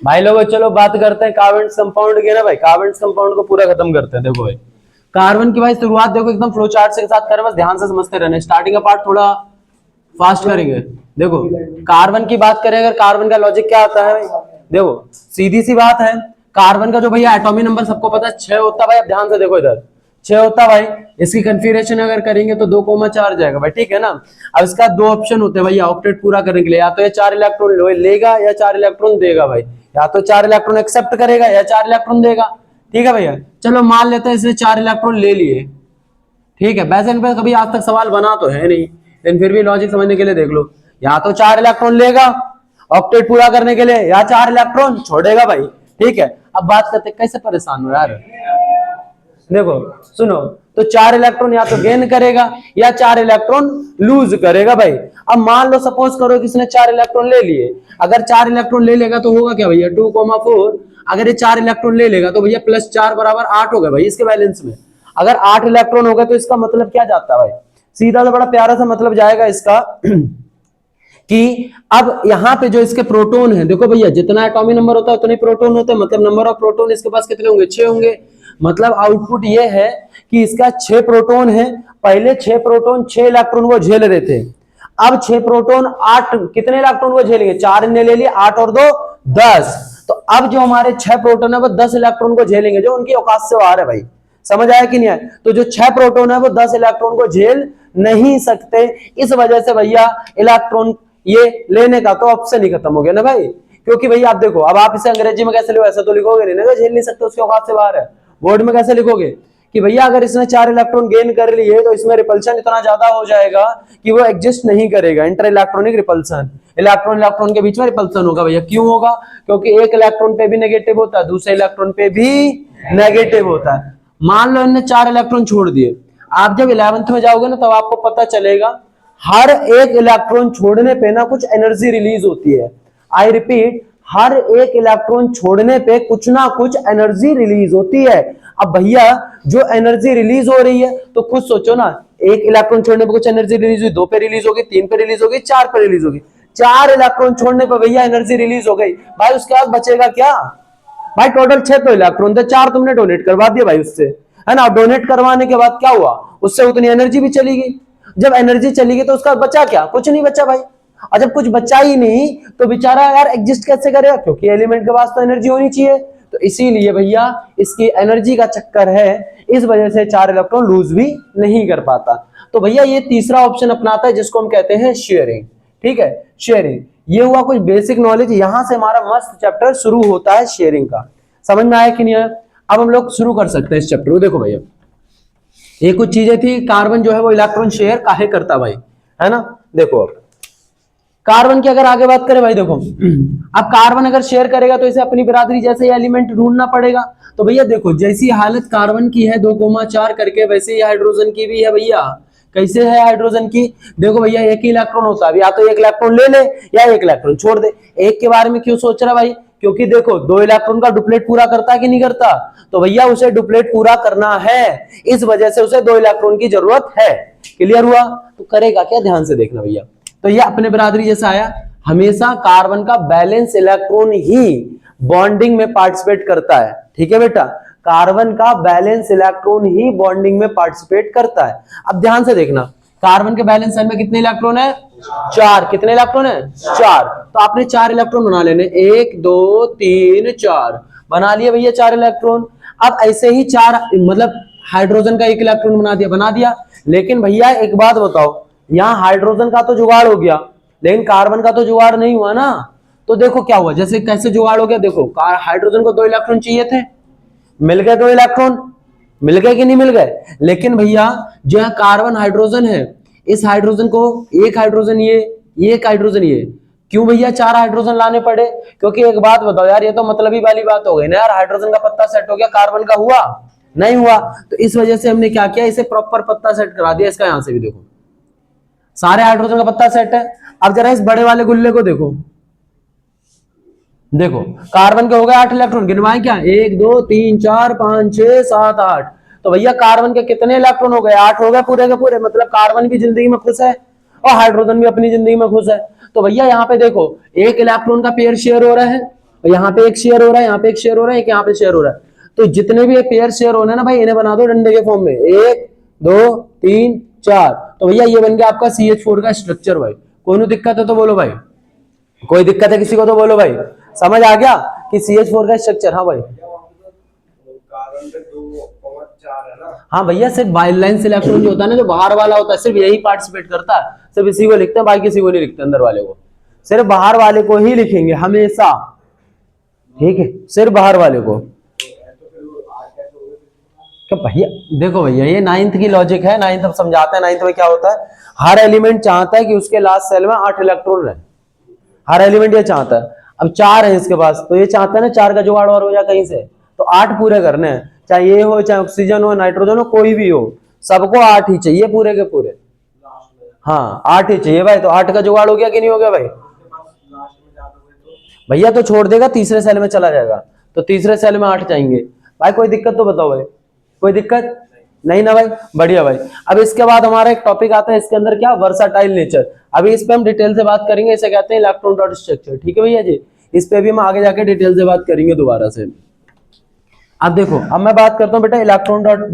भाई लोगों चलो बात करते हैं कार्बन कंपाउंड की ना भाई। कार्बन कंपाउंड को पूरा खत्म करते हैं। देखो भाई कार्बन की भाई शुरुआत देखो एकदम फ्लो चार्ट के साथ करें, बस ध्यान से समझते रहना। स्टार्टिंग का पार्ट थोड़ा फास्ट करेंगे। देखो कार्बन की बात करें, अगर कार्बन का लॉजिक क्या आता है भाई, देखो सीधी सी बात है। कार्बन का जो भैया एटॉमिक नंबर सबको पता है 6 होता है भाई। अब ध्यान से देखो इधर 6 होता है भाई। इसकी कन्फिगरेशन अगर करेंगे तो 2,4 जाएगा भाई, ठीक है ना। अब इसका दो ऑप्शन होते हैं भैया ऑक्टेट पूरा करने के लिए, या तो ये 4 इलेक्ट्रॉन लेगा या 4 इलेक्ट्रॉन देगा भाई। या तो 4 इलेक्ट्रॉन एक्सेप्ट करेगा या 4 इलेक्ट्रॉन देगा, ठीक है भैया। चलो मान लेते हैं इसने 4 इलेक्ट्रॉन ले लिए, ठीक है। वैसे इन पे कभी आज तक सवाल बना तो है नहीं, लेकिन फिर भी लॉजिक समझने के लिए देख लो। या तो 4 इलेक्ट्रॉन लेगा ऑक्टेट पूरा करने के लिए, या 4 इलेक्ट्रॉन छोड़ेगा भाई, ठीक है। अब बात करते कैसे परेशान हो यार। देखो सुनो, तो 4 इलेक्ट्रॉन या तो गेन करेगा या 4 इलेक्ट्रॉन लूज करेगा भाई। अब मान लो सपोज करो कि इसने 4 इलेक्ट्रॉन ले लिए। अगर 4 इलेक्ट्रॉन ले लेगा तो होगा क्या भैया 2,4। अगर ये 4 इलेक्ट्रॉन ले लेगा तो भैया +4 बराबर 8 हो गया भाई इसके बैलेंस में। अगर 8 इलेक्ट्रॉन हो गए तो इसका मतलब क्या जाता है भाई, सीधा तो बड़ा प्यारा सा मतलब जाएगा इसका कि अब यहाँ पे जो इसके प्रोटॉन है, देखो भैया जितना एटॉमिक नंबर होता है उतने प्रोटॉन होते हैं, मतलब नंबर ऑफ प्रोटॉन इसके पास कितने होंगे 6 होंगे। मतलब आउटपुट ये है कि इसका 6 प्रोटॉन है। पहले 6 प्रोटॉन 6 इलेक्ट्रॉन को झेल रहे थे, अब 6 प्रोटॉन 8 कितने इलेक्ट्रॉन को झेलेंगे, 4 ने ले लिए, 8 और 2 10। तो अब जो हमारे 6 प्रोटॉन है वो 10 इलेक्ट्रॉन को झेलेंगे जो उनकी औकात से बाहर है भाई। समझ आया कि नहीं आया। तो जो 6 प्रोटॉन है वो 10 इलेक्ट्रॉन को झेल नहीं सकते। इस वजह से भैया इलेक्ट्रॉन ये लेने का तो ऑप्शन ही खत्म हो गया ना भाई। क्योंकि भैया आप देखो, अब आप इसे अंग्रेजी में कैसे लिखो, ऐसा तो लिखोगे नहीं ना, झेल नहीं सकते उसकी औकात से बाहर है। बोर्ड में कैसे लिखोगे कि भैया अगर इसने 4 इलेक्ट्रॉन गेन कर लिए तो इसमें रिपल्शन इतना ज्यादा हो जाएगा कि वो एग्जिस्ट नहीं करेगा। Inter electronic repulsion, electron electron के बीच में रिपल्सन होगा भैया। क्यों होगा, क्योंकि एक इलेक्ट्रॉन पे भी नेगेटिव होता है, दूसरे इलेक्ट्रॉन पे भी नेगेटिव होता है। मान लो इन्हें 4 इलेक्ट्रॉन छोड़ दिए, आप जब 11th में जाओगे ना तब आपको पता चलेगा हर एक इलेक्ट्रॉन छोड़ने पे ना कुछ एनर्जी रिलीज होती है। आई रिपीट, हर एक इलेक्ट्रॉन छोड़ने पे कुछ ना कुछ एनर्जी रिलीज होती है। अब भैया जो एनर्जी रिलीज हो रही है तो खुद सोचो ना, एक इलेक्ट्रॉन छोड़ने पे कुछ एनर्जी रिलीज हुई, 2 पे रिलीज होगी, 3 पे रिलीज होगी, 4 पे रिलीज होगी। 4 इलेक्ट्रॉन छोड़ने पर भैया एनर्जी रिलीज हो गई भाई, उसके बाद बचेगा क्या भाई। टोटल 6 तो इलेक्ट्रॉन थे, 4 तुमने डोनेट करवा दिया भाई उससे, है ना। डोनेट करवाने के बाद क्या हुआ, उससे उतनी एनर्जी भी चली गई। जब एनर्जी चली गई तो उसका बचा क्या, कुछ नहीं बचा भाई। और जब कुछ बचा ही नहीं तो बेचारा यार एग्जिस्ट कैसे करेगा, क्योंकि एलिमेंट के पास तो एनर्जी होनी चाहिए। तो इसीलिए भैया इसकी एनर्जी का चक्कर है, इस वजह से 4 इलेक्ट्रॉन लूज भी नहीं कर पाता। तो भैया ये तीसरा ऑप्शन अपनाता है जिसको हम कहते हैं शेयरिंग, ठीक है। शेयरिंग ये हुआ कुछ बेसिक नॉलेज, यहां से हमारा मस्त चैप्टर शुरू होता है शेयरिंग का। समझ में आया कि नहीं आया। अब हम लोग शुरू कर सकते हैं इस चैप्टर को। देखो भैया ये कुछ चीजें थी, कार्बन जो है वो इलेक्ट्रॉन शेयर काहे करता भाई, है ना। देखो अब कार्बन की अगर आगे बात करें भाई, देखो अब कार्बन अगर शेयर करेगा तो इसे अपनी बिरादरी जैसे एलिमेंट ढूंढना पड़ेगा। तो भैया देखो जैसी हालत कार्बन की है 2,4 करके, वैसे ही हाइड्रोजन की भी है भैया। कैसे है हाइड्रोजन की, देखो भैया एक ही इलेक्ट्रॉन होता है, या तो एक इलेक्ट्रॉन ले ले या एक इलेक्ट्रॉन छोड़ दे। एक के बारे में क्यों सोच रहा भाई, क्योंकि देखो 2 इलेक्ट्रॉन का डुप्लेट पूरा करता है कि नहीं करता, तो भैया उसे डुप्लेट पूरा करना है, इस वजह से उसे 2 इलेक्ट्रॉन की जरूरत है। क्लियर हुआ। तो करेगा क्या, ध्यान से देखना भैया। तो ये अपने बिरादरी जैसा आया, हमेशा कार्बन का बैलेंस इलेक्ट्रॉन ही बॉन्डिंग में पार्टिसिपेट करता है, ठीक है बेटा। कार्बन का बैलेंस इलेक्ट्रॉन ही बॉन्डिंग में पार्टिसिपेट करता है। अब ध्यान से देखना, कार्बन के बैलेंस शेल में कितने इलेक्ट्रॉन है, 4। कितने इलेक्ट्रॉन है, 4। तो आपने 4 इलेक्ट्रॉन बना लेने, 1 2 3 4 बना लिए भैया 4 इलेक्ट्रॉन। अब ऐसे ही 4 मतलब हाइड्रोजन का 1 इलेक्ट्रॉन बना दिया। लेकिन भैया एक बात बताओ, यहां हाइड्रोजन का तो जुगाड़ हो गया लेकिन कार्बन का तो जुगाड़ नहीं हुआ ना। तो देखो क्या हुआ, जैसे कैसे जुगाड़ हो गया, देखो हाइड्रोजन को 2 इलेक्ट्रॉन चाहिए थे, मिल गए 2 इलेक्ट्रॉन, मिल गए कि नहीं मिल गए। लेकिन भैया जो कार्बन हाइड्रोजन है, इस हाइड्रोजन को एक हाइड्रोजन ये एक हाइड्रोजन ये, क्यों भैया 4 हाइड्रोजन लाने पड़े। क्योंकि एक बात बताओ यार, ये तो मतलब ही वाली बात हो गई ना यार, हाइड्रोजन का पत्ता सेट हो गया, कार्बन का हुआ नहीं हुआ। तो इस वजह से हमने क्या किया, इसे प्रॉपर पत्ता सेट करा दिया। इसका यहां से भी देखो सारे हाइड्रोजन का पत्ता सेट है। अब जरा इस बड़े वाले गुल्ले को देखो, देखो कार्बन के हो गए 8 इलेक्ट्रॉन, गिनवाएं क्या, 1 2 3 4 5 6 7 8। तो भैया कार्बन के कितने इलेक्ट्रॉन हो गए, 8 हो गए पूरे के पूरे। मतलब कार्बन भी जिंदगी में खुश है और हाइड्रोजन भी अपनी जिंदगी में खुश है। तो भैया यहाँ पे देखो 1 इलेक्ट्रॉन का पेयर शेयर हो रहा है और यहाँ पे एक शेयर हो रहा है, यहाँ पे एक शेयर हो रहा है, एक यहाँ पे शेयर हो रहा है। तो जितने भी पेयर शेयर होने ना भाई, इन्हें बना दो डंडे के फॉर्म में, 1 2 3 4। तो भैया ये बन गया आपका CH4 का स्ट्रक्चर भाई। कोई दिक्कत है तो बोलो भाई, कोई दिक्कत है किसी को तो बोलो भाई। समझ आ गया कि CH4 का स्ट्रक्चर। हाँ भाई, हाँ भैया, सिर्फ बाइलाइन इलेक्ट्रॉन जो होता है ना, जो बाहर वाला होता है, सिर्फ यही पार्टिसिपेट करता है, सिर्फ इसी को लिखते हैं, बाकी किसी को नहीं लिखते अंदर वाले को, सिर्फ बाहर वाले को ही लिखेंगे हमेशा, ठीक है, सिर्फ बाहर वाले को। क्या भैया देखो भैया, ये 9th की लॉजिक है, 9th हम समझाते हैं। 9th में क्या होता है, हर एलिमेंट चाहता है कि उसके लास्ट सेल में 8 इलेक्ट्रॉन रहे, हर एलिमेंट ये चाहता है। अब 4 है इसके पास, तो ये चाहता है ना 4 का जुगाड़ और हो जाए कहीं से, तो 8 पूरे करने हैं, चाहे ये हो, चाहे ऑक्सीजन हो, नाइट्रोजन हो, कोई भी हो, सबको 8 ही चाहिए पूरे के पूरे। हाँ 8 ही चाहिए भाई, तो 8 का जुगाड़ हो गया कि नहीं हो गया भाई? भैया तो छोड़ देगा, तीसरे सेल में चला जाएगा, तो तीसरे सेल में 8 जाएंगे भाई। कोई दिक्कत तो बताओ भाई, कोई दिक्कत नहीं ना भाई? बढ़िया भाई। अब इसके बाद हमारा एक टॉपिक आता है, इसके अंदर क्या, वर्साटाइल नेचर। अभी इस पे हम डिटेल से बात करेंगे, इसे कहते हैं इलेक्ट्रॉन डॉट स्ट्रक्चर, ठीक है भैया जी। इस पे भी हम आगे जाके डिटेल से बात करेंगे दोबारा से। अब देखो, अब मैं बात करता हूं बेटा इलेक्ट्रॉन डॉट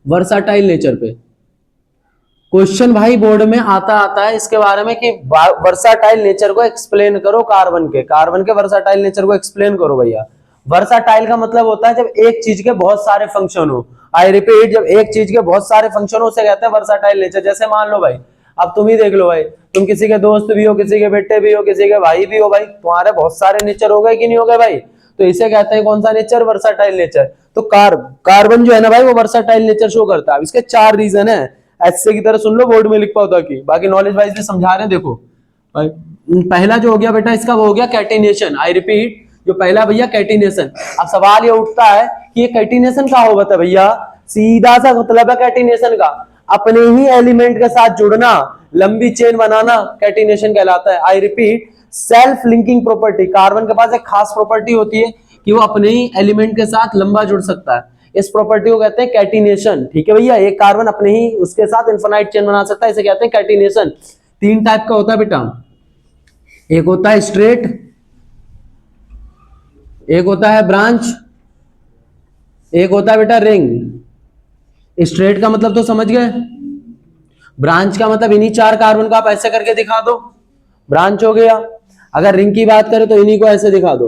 वर्साटाइल नेचर पे। क्वेश्चन भाई बोर्ड में आता है इसके बारे में कि वर्साटाइल नेचर को एक्सप्लेन करो कार्बन के वर्साटाइल नेचर को एक्सप्लेन करो भैया। वर्साटाइल का मतलब होता है जब एक चीज के बहुत सारे फंक्शन हो। आई रिपीट, जब एक चीज के बहुत सारे फंक्शन हो उसे कहते हैं वर्साटाइल नेचर। जैसे मान लो भाई, अब तुम ही देख लो भाई, तुम किसी के दोस्त भी हो, किसी के बेटे भी हो, किसी के भाई भी हो भाई, तुम्हारे बहुत सारे नेचर हो गए कि नहीं हो गए भाई? तो इसे कहते हैं कौन सा नेचर, वर्साटाइल नेचर। तो कार्बन जो है ना भाई, वो वर्साटाइल नेचर शो करता है। इसके 4 रीजन है, ऐसे की तरह सुन लो, बोर्ड में लिख पाओ ताकि बाकी नॉलेज वाइज भी समझा रहे हैं। देखो भाई, पहला जो हो गया बेटा इसका, वो हो गया कैटिनेशन। आई रिपीट, जो पहला भैया कैटिनेशन। अब सवाल ये उठता है कि ये कैटिनेशन क्या होता है भैया? सीधा सा मतलब है कैटिनेशन का, अपने ही एलिमेंट के साथ जुड़ना, लंबी चेन बनाना, कैटिनेशन कहलाता है। I repeat, self linking property. Carbon के पास एक खास प्रॉपर्टी होती है कि वो अपने ही एलिमेंट के साथ लंबा जुड़ सकता है, इस प्रॉपर्टी को कहते हैं कैटिनेशन, ठीक है भैया। एक कार्बन अपने ही उसके साथ इन्फिनाइट चेन बना सकता है, इसे कहते हैं कैटिनेशन। 3 टाइप का होता है बेटा, एक होता है स्ट्रेट, एक होता है ब्रांच, एक होता है बेटा रिंग। स्ट्रेट का मतलब तो समझ गए, ब्रांच का मतलब इन्हीं 4 कार्बन को आप ऐसे करके दिखा दो, ब्रांच हो गया। अगर रिंग की बात करें तो इन्हीं को ऐसे दिखा दो।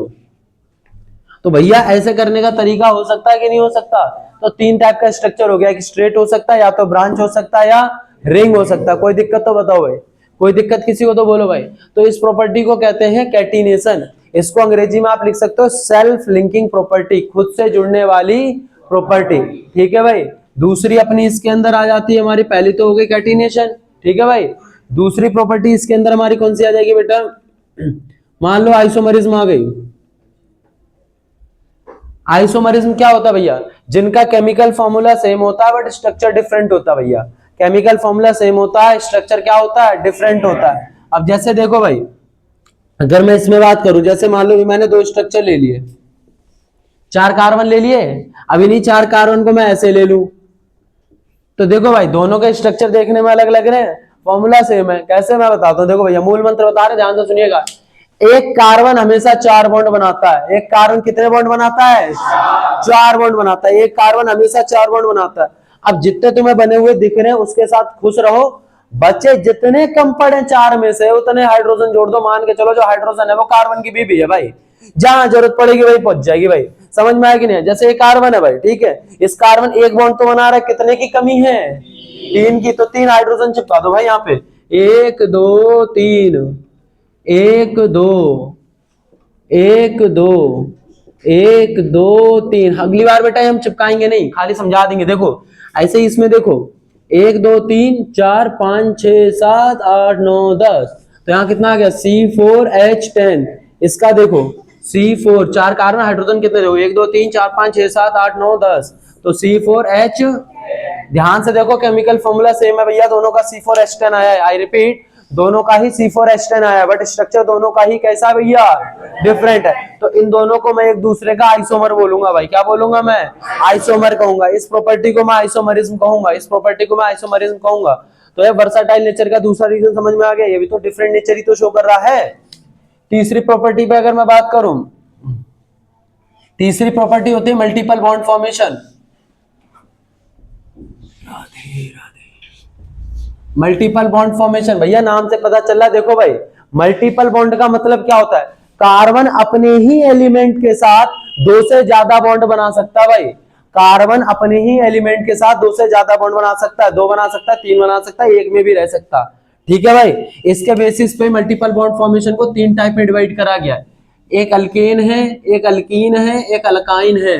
तो भैया ऐसे करने का तरीका हो सकता है कि नहीं हो सकता? तो 3 टाइप का स्ट्रक्चर हो गया, एक स्ट्रेट हो सकता है, या तो ब्रांच हो सकता है, या रिंग हो सकता है। कोई दिक्कत तो बताओ भाई, कोई दिक्कत किसी को तो बोलो भाई। तो इस प्रॉपर्टी को कहते हैं कैटिनेशन। इसको अंग्रेजी में आप लिख सकते हो सेल्फ लिंकिंग प्रॉपर्टी, खुद से जुड़ने वाली प्रॉपर्टी, ठीक है भाई। दूसरी अपनी इसके अंदर आ जाती है हमारी, पहली तो हो गई कैटिनेशन, ठीक है भाई। दूसरी प्रॉपर्टी इसके अंदर हमारी कौन सी आ जाएगी बेटा? मान लो आइसोमरिज्म आ गई। आइसोमरिज्म क्या होता है भैया? जिनका केमिकल फॉर्मूला सेम होता है बट स्ट्रक्चर डिफरेंट होता है भैया। केमिकल फॉर्मूला सेम होता है, स्ट्रक्चर क्या होता है? डिफरेंट होता है। अब जैसे देखो भाई, अगर मैं इसमें बात करूं, जैसे मान लो मैंने 2 स्ट्रक्चर ले लिए, 4 कार्बन ले लिए। अब इन्हीं 4 कार्बन को मैं ऐसे ले लूं, तो देखो भाई दोनों के स्ट्रक्चर देखने में अलग लग रहे हैं, फॉर्मूला सेम है। कैसे मैं बताता हूं, देखो भैया मूल मंत्र बता रहे, ध्यान से सुनिएगा। एक कार्बन हमेशा 4 बॉन्ड बनाता है। एक कार्बन कितने बॉन्ड बनाता है? 4 बॉन्ड बनाता है। एक कार्बन हमेशा 4 बॉन्ड बनाता है। अब जितने तुम्हें बने हुए दिख रहे हैं उसके साथ खुश रहो, बच्चे जितने कम पड़े 4 में से उतने हाइड्रोजन जोड़ दो। मान के चलो जो हाइड्रोजन है वो कार्बन की बीबी है भाई, जहां जरूरत पड़ेगी वही पहुंच जाएगी भाई। समझ में आया कि नहीं? जैसे एक कार्बन है भाई, ठीक है, इस कार्बन एक बॉन्ड तो बना रहा है, कितने की कमी है? 3 की। तो 3 हाइड्रोजन चिपका दो भाई यहाँ पे, 1 2 3, 1 2 1 2 1 2 3। अगली बार बेटा हम चिपकाएंगे नहीं, खाली समझा देंगे। देखो ऐसे ही इसमें देखो, 1 2 3 4 5 6 7 8 9 10। तो यहाँ कितना आ गया? C4H10। इसका देखो C4, 4 कार्बन, हाइड्रोजन कितने देखो, 1 2 3 4 5 6 7 8 9 10। तो C4H, ध्यान से देखो केमिकल फॉर्मूला सेम है भैया, दोनों का C4H10 आया है। आई रिपीट, दोनों का ही C4H10 आया है, बट स्ट्रक्चर दोनों का ही कैसा भैया? डिफरेंट है। तो इन दोनों को मैं एक दूसरे का आइसोमर बोलूंगा भाई। क्या बोलूंगा मैं? आइसोमर कहूंगा। इस प्रॉपर्टी को मैं आइसोमरिज्म कहूंगा, इस प्रॉपर्टी को मैं आइसोमरिज्म कहूंगा। तो ये वर्साटाइल नेचर का दूसरा रीजन समझ में आ गया। ये भी तो डिफरेंट नेचर ही तो शो कर रहा है, तीसरी प्रॉपर्टी पे अगर मैं बात करूं, तीसरी प्रॉपर्टी होती है multiple bond formation. Radhe Radhe. Multiple bond formation भैया नाम से पता चल रहा है, देखो भाई मल्टीपल बॉन्ड का मतलब क्या होता है, कार्बन अपने ही एलिमेंट के साथ दो से ज्यादा बॉन्ड बना सकता है भाई। कार्बन अपने ही एलिमेंट के साथ दो से ज्यादा बॉन्ड बना सकता है, दो बना सकता है, तीन बना सकता है, एक में भी रह सकता है। ठीक है भाई, इसके बेसिस पे मल्टीपल बॉन्ड फॉर्मेशन को तीन टाइप में डिवाइड करा गया है, एक अल्केन है, एक अल्कीन है, एक अल्काइन है।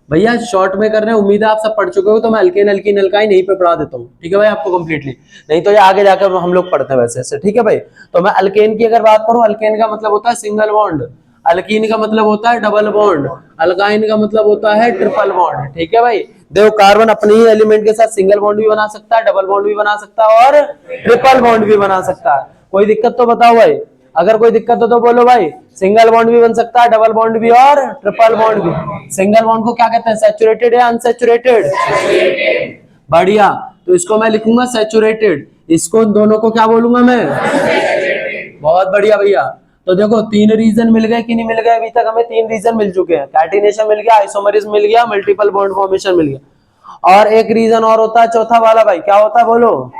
भैया शॉर्ट में कर रहे हैं, उम्मीद है आप सब पढ़ चुके हो, तो मैं अल्केन अल्कीन अल्काइन यहीं पे पढ़ा देता हूँ। ठीक है भाई आपको कंप्लीटली, नहीं तो ये आगे जाकर हम लोग पढ़ते हैं वैसे ऐसे। ठीक है भाई, तो मैं अल्केन की अगर बात करूं, अल्केन का मतलब होता है सिंगल बॉन्ड, अल्कीन का मतलब होता है डबल बॉन्ड, अल्काइन का मतलब होता है ट्रिपल बॉन्ड। ठीक है भाई, देखो कार्बन अपने ही एलिमेंट के साथ सिंगल बॉन्ड भी बना सकता है, डबल बॉन्ड भी बना सकता है और ट्रिपल बॉन्ड भी बना सकता है। कोई दिक्कत तो बताओ भाई, अगर कोई दिक्कत हो तो बोलो भाई। सिंगल बॉन्ड भी बन सकता है, डबल बॉन्ड भी और ट्रिपल बॉन्ड भी। सिंगल बॉन्ड को क्या कहते हैं, सैचुरेटेड या अनसैचुरेटेड? बढ़िया, तो इसको मैं लिखूंगा सैचुरेटेड, इसको दोनों को क्या बोलूंगा मैं? बहुत बढ़िया भैया। तो देखो तीन रीजन मिल गए कि नहीं मिल गए, अभी तक हमें तीन रीजन मिल चुके हैं, कैटिनेशन मिल गया, आइसोमरिज्म मिल गया, मल्टीपल बॉन्ड फॉर्मेशन मिल गया, और एक रीजन और होता है चौथा वाला भाई, क्या होता है बोलो?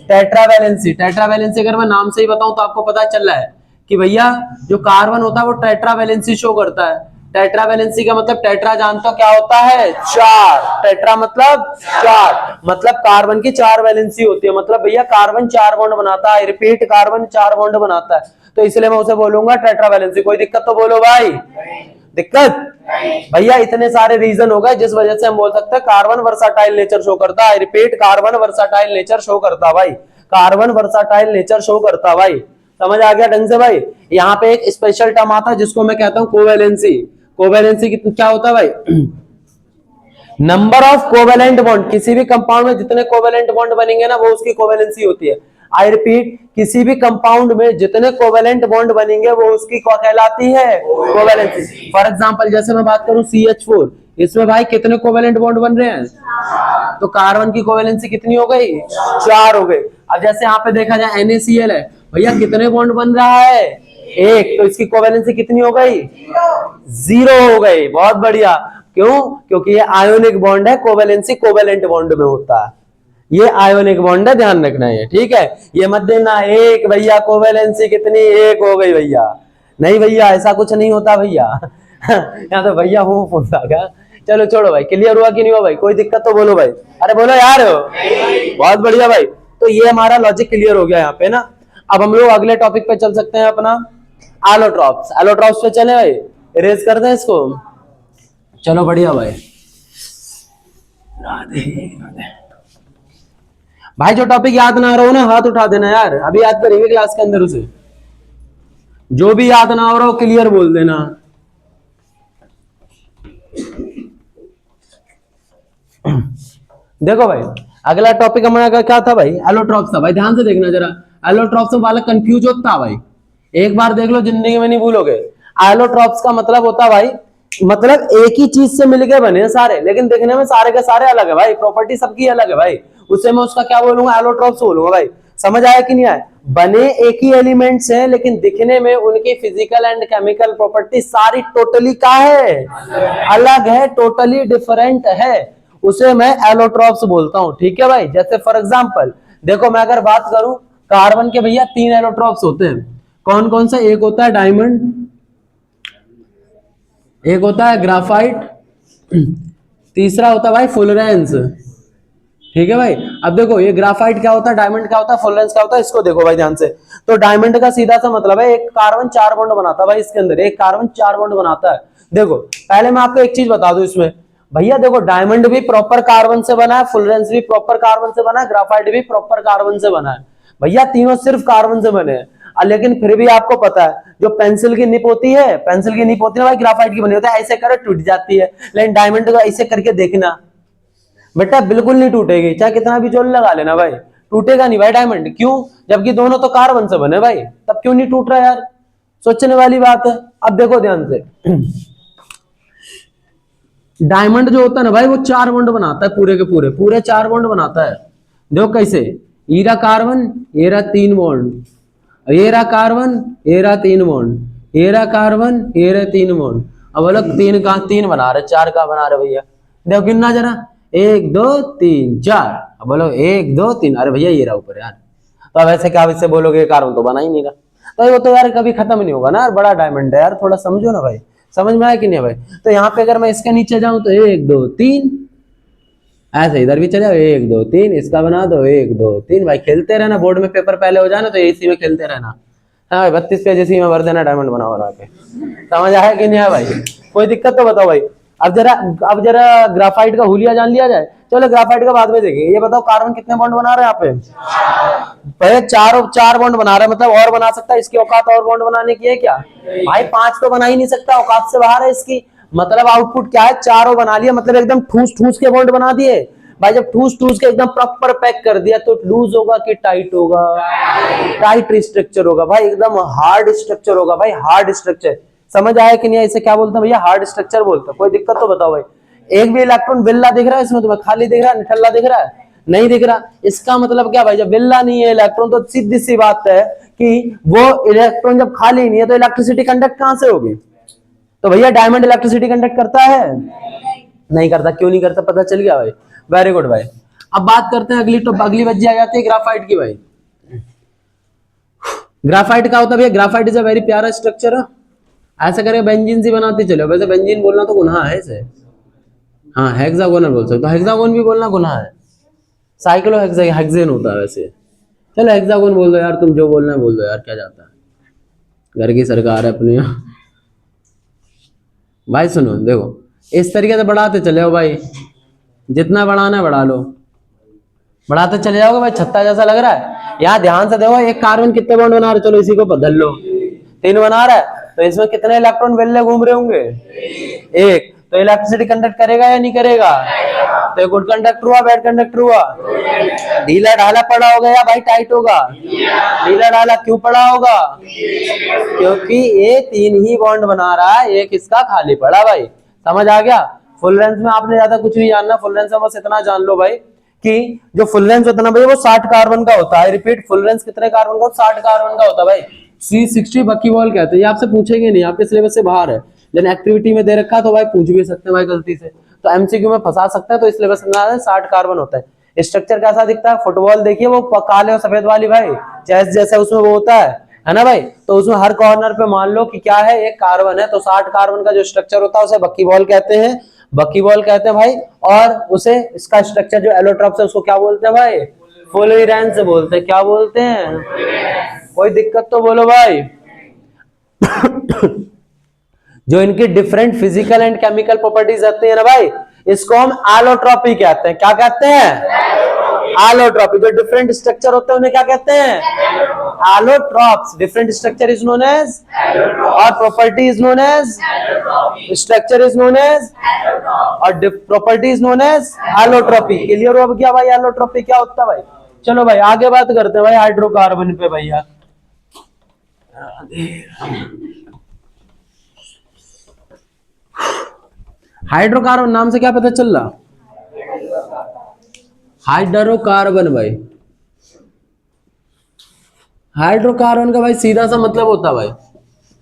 टेट्रावैलेंसी। टेट्रावैलेंसी अगर मैं नाम से ही बताऊं तो आपको पता चल रहा है कि भैया जो कार्बन होता है वो टेट्रावैलेंसी शो करता है। टेट्रावैलेंसी का मतलब, टेट्रा जानते हो क्या होता है? चार। टेट्रा मतलब चार, मतलब कार्बन की चार वैलेंसी होती है, मतलब भैया कार्बन चार बॉन्ड बनाता है, रिपीट कार्बन चार बॉन्ड बनाता है, तो इसलिए मैं उसे बोलूंगा टेट्रावैलेंसी। कोई दिक्कत तो बोलो भाई? दिक्कत भैया, इतने सारे रीजन हो गए जिस वजह से हम बोल सकते हैं कार्बन वर्साटाइल नेचर शो करता है। Repeat, carbon versatile nature show करता है भाई, कार्बन वर्साटाइल नेचर शो करता है भाई। समझ आ गया ढंग से भाई? यहाँ पे एक स्पेशल टर्म आता है जिसको मैं कहता हूँ कोवैलेंसी। कोवैलेंसी क्या होता है भाई? नंबर ऑफ कोवैलेंट बॉन्ड, किसी भी कंपाउंड में जितने कोवैलेंट बॉन्ड बनेंगे ना वो उसकी कोवैलेंसी होती है। आई रिपीट, किसी भी कंपाउंड में जितने कोवैलेंट बॉन्ड बनेंगे वो उसकी क्या कहलाती है? कोवैलेंसी। फॉर एग्जांपल जैसे मैं बात करूं CH4, इसमें भाई कितने कोवैलेंट बॉन्ड बन रहे हैं? तो कार्बन की कोवैलेंसी कितनी हो गई? चार हो गई। अब जैसे यहाँ पे देखा जाए NaCl है, भैया कितने बॉन्ड बन रहा है? एक, तो इसकी कोवैलेंसी कितनी हो गई? जीरो हो गई। बहुत बढ़िया। क्यों? क्योंकि ये आयोनिक बॉन्ड है, कोवैलेंसी कोवैलेंट बॉन्ड में होता है, ये आयोनिक बॉन्ड है, ध्यान रखना है। ठीक है, ये मत देना एक, भैया कोवैलेंसी कितनी? एक हो गई भैया। नहीं भैया ऐसा कुछ नहीं होता भैया। यहाँ तो भैया हूँ फोन क्या। चलो छोड़ो भाई, क्लियर हुआ कि नहीं हुआ भाई? कोई दिक्कत तो बोलो भाई, अरे बोलो यार। बहुत बढ़िया भाई, तो ये हमारा लॉजिक क्लियर हो गया यहाँ पे ना। अब हम लोग अगले टॉपिक पे चल सकते हैं अपना, एलोट्रॉप्स। एलोट्रॉप्स पे चले भाई, इरेज कर दें इसको। चलो बढ़िया भाई, राधे राधे। भाई जो टॉपिक याद ना रहो ना हाथ उठा देना यार, अभी याद करेंगे क्लास के अंदर उसे। जो भी याद ना हो रहा हो क्लियर बोल देना। देखो भाई अगला टॉपिक हमारा क्या था भाई? एलोट्रॉप्स था भाई, ध्यान से देखना जरा। एलोट्रॉप्स में बालक कंफ्यूज होता है भाई, एक बार देख लो जिंदगी में नहीं भूलोगे। एलोट्रॉप्स का मतलब होता है भाई, मतलब एक ही चीज से मिलके बने हैं सारे, लेकिन दिखने में सारे के सारे अलग है भाई, प्रॉपर्टी सबकी अलग है भाई, उसे मैं उसका क्या बोलूंगा? एलोट्रॉप्स बोलूंगा भाई। समझ आया कि नहीं आया? बने एक ही एलिमेंट्स हैं लेकिन दिखने में उनकी फिजिकल एंड केमिकल प्रॉपर्टी सारी टोटली क्या है? अलग है, टोटली डिफरेंट है, उसे मैं एलोट्रॉप्स बोलता हूं। ठीक है भाई, जैसे फॉर एग्जांपल देखो मैं अगर बात करूं, कार्बन के भैया तीन एलोट्रॉप्स होते हैं। कौन कौन सा? एक होता है डायमंड, एक होता है ग्राफाइट, तीसरा होता है भाई फुलरेंस। ठीक है भाई, अब देखो ये ग्राफाइट क्या होता है, डायमंड क्या होता है, फुलरेंस क्या होता है, इसको देखो भाई ध्यान से। तो डायमंड का सीधा सा मतलब है एक कार्बन चार बॉन्ड बनाता है भाई, इसके अंदर एक कार्बन चार बॉन्ड बनाता है। देखो पहले मैं आपको एक चीज बता दूं इसमें, भैया देखो डायमंड भी प्रॉपर कार्बन से बना है, फुलरेंस भी प्रॉपर कार्बन से बना है, ग्राफाइट भी प्रॉपर कार्बन से बना है भैया, तीनों सिर्फ कार्बन से बने हैं। लेकिन फिर भी आपको पता है जो पेंसिल की निप होती है, पेंसिल की निप होती है भाई ग्राफाइट की बनी होती है, ऐसे करो टूट जाती है, लेकिन डायमंड को ऐसे करके देखना बेटा बिल्कुल नहीं टूटेगी, चाहे कितना भी जोल लगा लेना भाई, टूटेगा नहीं भाई डायमंड। क्यों? जबकि दोनों तो कार्बन से बने भाई, तब क्यों नहीं टूट रहा यार? सोचने वाली बात है। अब देखो ध्यान से, डायमंड जो होता है ना भाई वो चार बॉन्ड बनाता है, पूरे के पूरे पूरे चार बॉन्ड बनाता है। देखो कैसे, हीरा कार्बन, ये रहा तीन बॉन्ड, ये रहा कार्बन, ये रहा 3 बॉन्ड, ये रहा कार्बन, ये रहा 3 बॉन्ड। अब बोलो 3 का 3 बना रहे, 4 का बना रहे भैया, देखो गिनना जरा, 1 2 3 4। अब बोलो 1 2 3, अरे भैया ये रहा ऊपर यार। तो अब ऐसे क्या आप इससे बोलोगे कार्बन तो बना ही नहीं रहा, तो वो तो यार कभी खत्म नहीं होगा ना यार, बड़ा डायमंड है यार, थोड़ा समझो ना भाई, समझ में आया कि नहीं भाई। तो यहाँ पे अगर मैं इसके नीचे जाऊं तो 1 2 3, ऐसे इधर भी चले 1 2 3, इसका बना दो 1 2 3। भाई खेलते रहना, बोर्ड में पेपर पहले हो जाए ना तो इसी में खेलते रहना। हाँ भाई 32 पेज इसी में भर देना, डायमंड बना के। समझ आया कि नहीं आया भाई, कोई दिक्कत तो बताओ भाई। अब जरा ग्राफाइट का हुलिया जान लिया जाए। चलो ग्राफाइट का बाद में देखेंगे, ये बताओ कार्बन कितने बॉन्ड बना रहे हैं यहाँ पे? पहले 4 बॉन्ड बना रहे हैं, मतलब और बना सकता है, इसकी औकात और बॉन्ड बनाने की है क्या भाई? 5 तो बना ही नहीं सकता, औकात से बाहर है इसकी। मतलब आउटपुट क्या है, 4 बना लिया, मतलब एकदम ठूस ठूस के बॉन्ड बना दिए भाई। जब ठूस ठूस के एकदम प्रॉपर पैक कर दिया तो लूज होगा कि टाइट होगा? टाइट स्ट्रक्चर होगा भाई, एकदम हार्ड स्ट्रक्चर होगा भाई, हार्ड स्ट्रक्चर। समझ आया कि नहीं? इसे क्या बोलते हैं भैया? हार्ड स्ट्रक्चर बोलते हैं। कोई दिक्कत तो बताओ भाई। एक भी इलेक्ट्रॉन बिल्ला दिख रहा है इसमें तुम्हें? खाली दिख रहा है, निठल्ला दिख रहा है? नहीं दिख रहा। इसका मतलब क्या भाई, जब बिल्ला नहीं है इलेक्ट्रॉन तो सीधी सी बात है कि वो इलेक्ट्रॉन जब खाली नहीं है तो इलेक्ट्रिसिटी कंडक्ट कहां से होगी? तो भैया डायमंड इलेक्ट्रिसिटी कंडक्ट करता है? नहीं करता। क्यों नहीं करता, पता चल गया भाई। वेरी गुड भाई। अब बात करते हैं अगली बच्ची आ जाती है ग्राफाइट की भाई। ग्राफाइट का होता है भैया, ग्राफाइट इज अ वेरी प्यारा स्ट्रक्चर। ऐसा करके बेंजीन से बनाते चलो। वैसे बेंजीन बोलना तो गुनाह है इसे, हाँ हेक्सागोनल बोल सकते हो, हेक्सागोन भी बोलना गुनाह है। साइक्लो हेक्सेन होता है वैसे। चलो हेक्सागोन बोल दो यार, तुम जो बोलना है बोल दो यार, क्या जाता है, घर की सरकार है अपनी। भाई सुनो देखो, इस तरीके से बढ़ाते चले हो भाई, जितना बढ़ाना है बढ़ा लो, बढ़ाते चले जाओगे भाई। छत्ता जैसा लग रहा है। यहाँ ध्यान से देखो, एक कार्बन कितने बॉन्ड बना रहे, चलो इसी को बदल लो, 3 बना रहा है, तो इसमें कितने इलेक्ट्रॉन बेलने घूम रहे होंगे? 1। तो इलेक्ट्रिसिटी कंडक्ट करेगा या नहीं करेगा? तो गुड कंडक्टर हुआ, बैड कंडक्टर हुआ? ढीला ढाला पड़ा होगा या भाई टाइट होगा? ढीला ढाला। क्यों पड़ा होगा? क्योंकि ये 3 ही बॉन्ड बना रहा है, एक इसका खाली पड़ा भाई। समझ आ गया? फुल लेंथ में आपने ज्यादा कुछ नहीं जानना, फुल लेंथ में बस इतना जान लो भाई कि जो फुल लेंथ होता है ना भाई, वो 60 कार्बन का होता है। रिपीट, फुल लेंथ कितने कार्बन का? 60 कार्बन का होता है भाई। C60 बकीबॉल कहते हैं। ये आपसे पूछेंगे नहीं, आपके सिलेबस से बाहर है, लेकिन एक्टिविटी में दे रखा है तो भाई पूछ भी सकते हैं भाई गलती से, तो एमसीक्यू में फंसा सकता है। तो इस सिलेबस में 60 कार्बन होता है। स्ट्रक्चर कैसा दिखता है? फुटबॉल देखिए, वो काले और सफेद वाली भाई, चेस जैसे उसमें वो होता है ना भाई। तो उसमें हर कॉर्नर पे मान लो कि क्या है, एक कार्बन है। तो 60 कार्बन का जो स्ट्रक्चर होता है उसे बकीबॉल कहते हैं, बकीबॉल कहते हैं भाई। और उसे, इसका स्ट्रक्चर जो एलोट्रॉप्स है उसको क्या बोलते हैं भाई? फुलरेंस बोलते हैं। क्या बोलते हैं? कोई दिक्कत तो बोलो भाई। जो इनकी different physical and chemical properties रहती है ना भाई, इसको हम एलोट्रॉपी कहते हैं। क्या कहते हैं? एलोट्रॉपी। जो डिफरेंट स्ट्रक्चर होते हैं उन्हें क्या कहते हैं? Allotropes. Different structure is known as, और property is known as, structure is known as, और property is known as allotropy. Clear हो गया भाई एलोट्रॉपी क्या होता है भाई? चलो भाई आगे बात करते हैं भाई हाइड्रोकार्बन पे भैया। हाइड्रोकार्बन नाम से क्या पता चल रहा? हाइड्रोकार्बन भाई, हाइड्रोकार्बन का भाई सीधा सा मतलब होता है भाई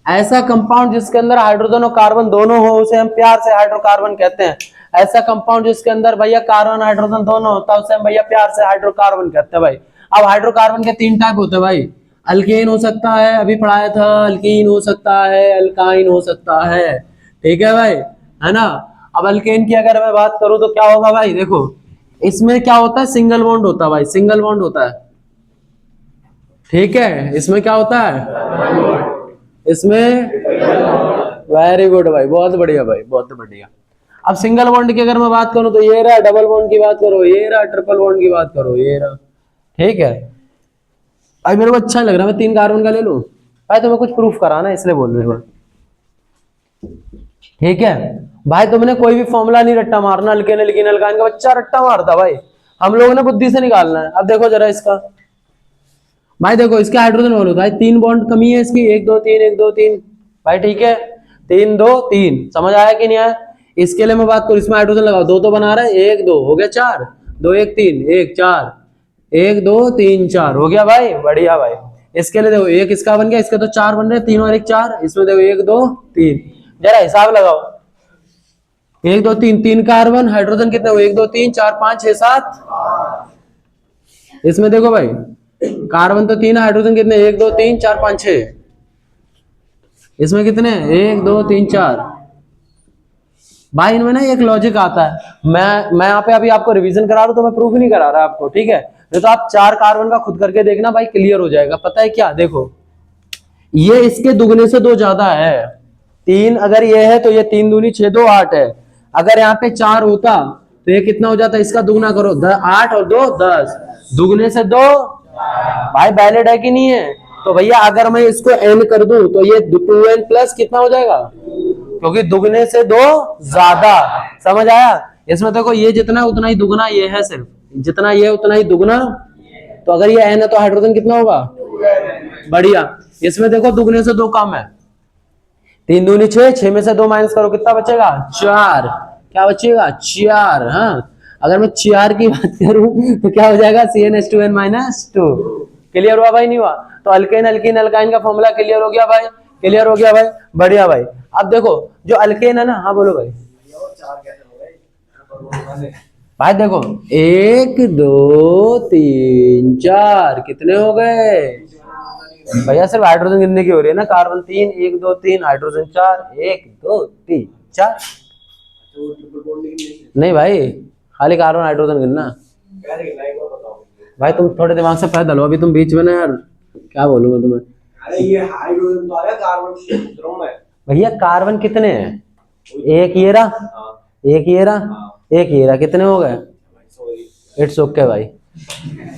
ऐसा कंपाउंड जिसके अंदर हाइड्रोजन और कार्बन दोनों हो, उसे हम प्यार से हाइड्रोकार्बन कहते हैं। ऐसा कंपाउंड जिसके अंदर भैया कार्बन हाइड्रोजन दोनों होता है उसे हम भैया प्यार से हाइड्रोकार्बन कहते हैं भाई। अब हाइड्रोकार्बन के 3 टाइप होते हैं भाई। अल्केन हो सकता है, अभी पढ़ाया था, अल्कीन हो सकता है, अल्काइन हो सकता है। ठीक है भाई, है ना। अब अल्केन की अगर मैं बात करूं तो क्या होगा भाई? देखो इसमें क्या होता है, सिंगल बॉन्ड होता है भाई, सिंगल बॉन्ड होता है। ठीक है, इसमें क्या होता है? इसमें वेरी गुड भाई, बहुत बढ़िया भाई, बहुत बढ़िया। अब सिंगल बॉन्ड की अगर मैं बात करूं तो ये रहा, डबल बॉन्ड की बात करो ये रहा, ट्रिपल बॉन्ड की बात करो ये रहा। ठीक है, अब मेरे को अच्छा लग रहा है, मैं 3 कार्बन का ले लूं भाई, तुम्हें कुछ प्रूफ कराना है इसलिए बोल रहे हो। ठीक है भाई, तुमने कोई भी फॉर्मूला नहीं रट्टा मारना, अल्केन अल्कीन अल्काइन का बच्चा रट्टा मारता भाई, हम लोगों ने बुद्धि से निकालना है। अब देखो जरा इसका भाई, देखो इसके हाइड्रोजन होता है 3 बॉन्ड कमी है इसकी, 1 2 3 1 2 3 भाई। ठीक है, 3 2 3, समझ आया कि नहीं आया? इसके लिए मैं बात करूं, इसमें हाइड्रोजन लगाओ, 2 तो बना रहा है, 1 2 हो गया 4, 2 1 3 1 4, 1 2 3 4 हो गया भाई, बढ़िया भाई। इसके लिए देखो एक इसका बन गया, इसके तो 4 बन रहे, 3 और 1 4, इसमें देखो 1 2 3, जरा हिसाब लगाओ, 1 2 3, 3 कार्बन, हाइड्रोजन कितने हो, 1 2 3 4 5 6 7, इसमें देखो भाई कार्बन तो 3, हाइड्रोजन कितने, 1 2 3 4 5 6, इसमें कितने 1 2 3 4। भाई इनमें ना एक लॉजिक आता है, मैं यहाँ पे अभी आपको रिवीजन करा रहा हूं तो मैं प्रूफ नहीं करा रहा आपको, ठीक है, नहीं तो आप 4 कार्बन का खुद करके देखना भाई, क्लियर हो जाएगा। पता है क्या, देखो ये इसके दुगने से 2 ज्यादा है, 3 अगर ये है तो ये 3 दूनी 6 2 8 है, अगर यहाँ पे 4 होता तो ये कितना हो जाता, इसका दुगना करो 8 और 2 10, दुगने से 2, भाई वैलिड है कि नहीं है। तो भैया अगर मैं इसको n कर दूं तो ये 2n प्लस कितना हो जाएगा, क्योंकि दुगने से 2 ज्यादा, समझ आया। इसमें देखो ये जितना उतना ही दुगना ये है, सिर्फ जितना ये उतना ही दुगना, तो अगर ये n है तो हाइड्रोजन कितना होगा, बढ़िया। इसमें देखो दुगने से 2 कम है, 3 दूनी 6, 6 में से 2 माइनस करो कितना बचेगा 4, क्या बचेगा 4। हाँ अगर मैं 4 की बात करूं तो क्या हो जाएगा CnH2n-2, क्लियर हुआ भाई, नहीं हुआ। तो अल्केन अल्कीन अल्काइन का फॉर्मूला क्लियर हो गया भाई, क्लियर हो गया भाई, बढ़िया भाई। अब देखो जो अल्केन है ना, हाँ बोलो भाई, भाई देखो 1 2 3 4 कितने हो गए भैया, सिर्फ हाइड्रोजन गिनने की हो रही है ना, कार्बन 3 1 2 3, हाइड्रोजन 4 1 2 3 4, नहीं भाई खाली कार्बन हाइड्रोजन गिनना भाई, तुम थोड़े दिमाग से पैदल हो अभी, तुम बीच में ना यार, क्या बोलूं मैं तुम्हें। अरे ये हाइड्रोजन तो आ गया, कार्बन भैया कार्बन कितने हैं, एक ये रहा, एक ये रहा, एक ये रहा, कितने हो गए, इट्स ओके भाई,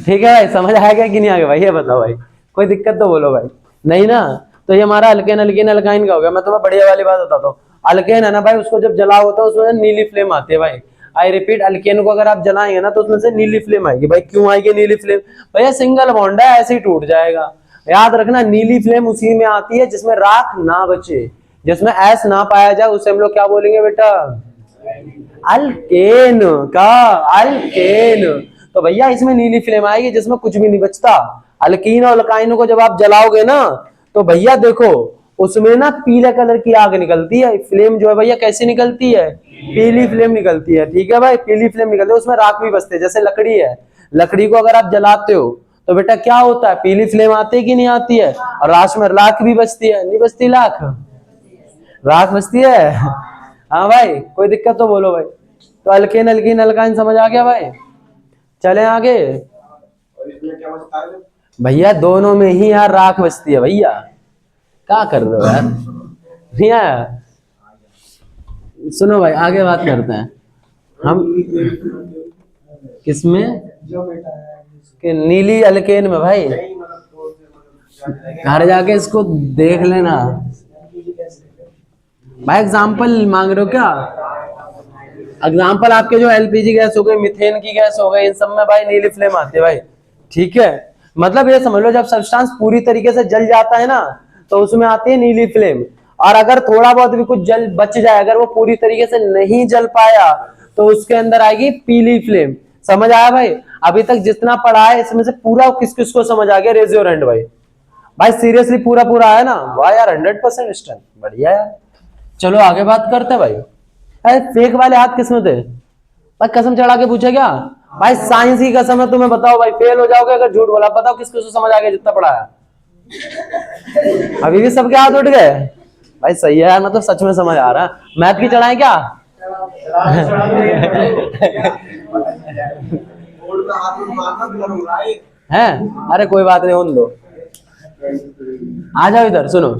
ठीक है भाई, समझ आ गया कि नहीं आ गया भाई, ये बताओ भाई, कोई दिक्कत तो बोलो भाई, नहीं ना। तो ये हमारा अल्केन अल्कीन अल्काइन का हो गया। मैं तुम्हें बढ़िया वाली बात बताता हूँ, अल्केन है ना भाई, उसको जब जलाओ होता है उसमें नीली फ्लेम आती है भाई, आई रिपीट, अल्केन को अगर आप जलाएंगे ना तो उसमें से नीली फ्लेम आएगी। भाई क्यों आएगी नीली फ्लेम, भैया सिंगल बॉन्ड है, ऐसे ही टूट जाएगा, याद रखना। नीली फ्लेम उसी में आती है जिसमें राख ना बचे, जिसमें एस ना पाया जाए, उसे हम लोग क्या बोलेंगे बेटा, अल्केन का, अल्केन। तो भैया इसमें नीली फ्लेम आएगी जिसमें कुछ भी नहीं बचता। अल्कीन और अल्काइन को जब आप जलाओगे ना तो भैया देखो उसमें ना पीले कलर की आग निकलती है, फ्लेम जो है भैया कैसी निकलती है, पीली फ्लेम निकलती है, ठीक है भाई, पीली फ्लेम निकलती है, उसमें राख भी बचते है। जैसे लकड़ी है, लकड़ी को अगर आप जलाते हो तो बेटा क्या होता है, पीली फ्लेम आती है कि नहीं आती है, और लास्ट में राख भी बचती है, नहीं बचती, राख बचती है। हाँ भाई कोई दिक्कत तो बोलो भाई। तो अल्केन अल्कीन अल्काइन समझ आ गया भाई, चले आगे। और इसमें क्या बचता है भैया दोनों में ही यार राख बचती है भैया, क्या कर रहे हो यार, नहीं आया। सुनो भाई आगे बात करते हैं हम, किसमें, जो बेटा है कि नीली अल्केन में भाई, घर जाके इसको देख लेना भाई। एग्जाम्पल मांग रहे हो क्या, एग्जाम्पल आपके जो एलपीजी गैस हो गई, मीथेन की गैस हो गई, इन सब में भाई नीली फ्लेम आती है भाई, ठीक है। मतलब ये समझ लो जब सब्सटेंस पूरी तरीके से जल जाता है ना तो उसमें आती है नीली फ्लेम, और अगर थोड़ा बहुत भी कुछ जल बच जाए, अगर वो पूरी तरीके से नहीं जल पाया तो उसके अंदर आएगी पीली फ्लेम। समझ आया भाई, अभी तक जितना पढ़ा है इसमें से पूरा किस किस को समझ आ गया, रेज योर हैंड भाई, भाई सीरियसली पूरा पूरा आया ना, वाह यार 100% स्टन, बढ़िया यार। चलो आगे बात करते हैं भाई। अरे फेक वाले हाथ किसमें थे भाई, कसम चढ़ा के पूछे क्या भाई, साइंस की कसम है, तुम्हें बताओ भाई फेल हो जाओगे अगर झूठ बोला। बताओ किस किस को समझ आ गया जितना पढ़ा है, अभी भी सबके हाथ उठ गए भाई, सही है यार, मतलब सच में समझ आ रहा है। मैथ की चढ़ाई क्या बोर्ड में हाथ में मारना ब्लर हो रहा है है, अरे कोई बात नहीं, उन दो आ जाओ इधर सुनो।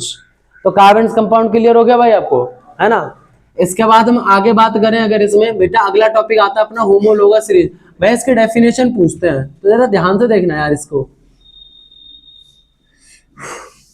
तो कार्बन कंपाउंड क्लियर हो गया भाई आपको, है ना। इसके बाद हम आगे बात करें, अगर इसमें बेटा अगला टॉपिक आता है अपना होमोलोगस सीरीज। भाई इसके डेफिनेशन पूछते हैं तो जरा ध्यान से देखना यार इसको।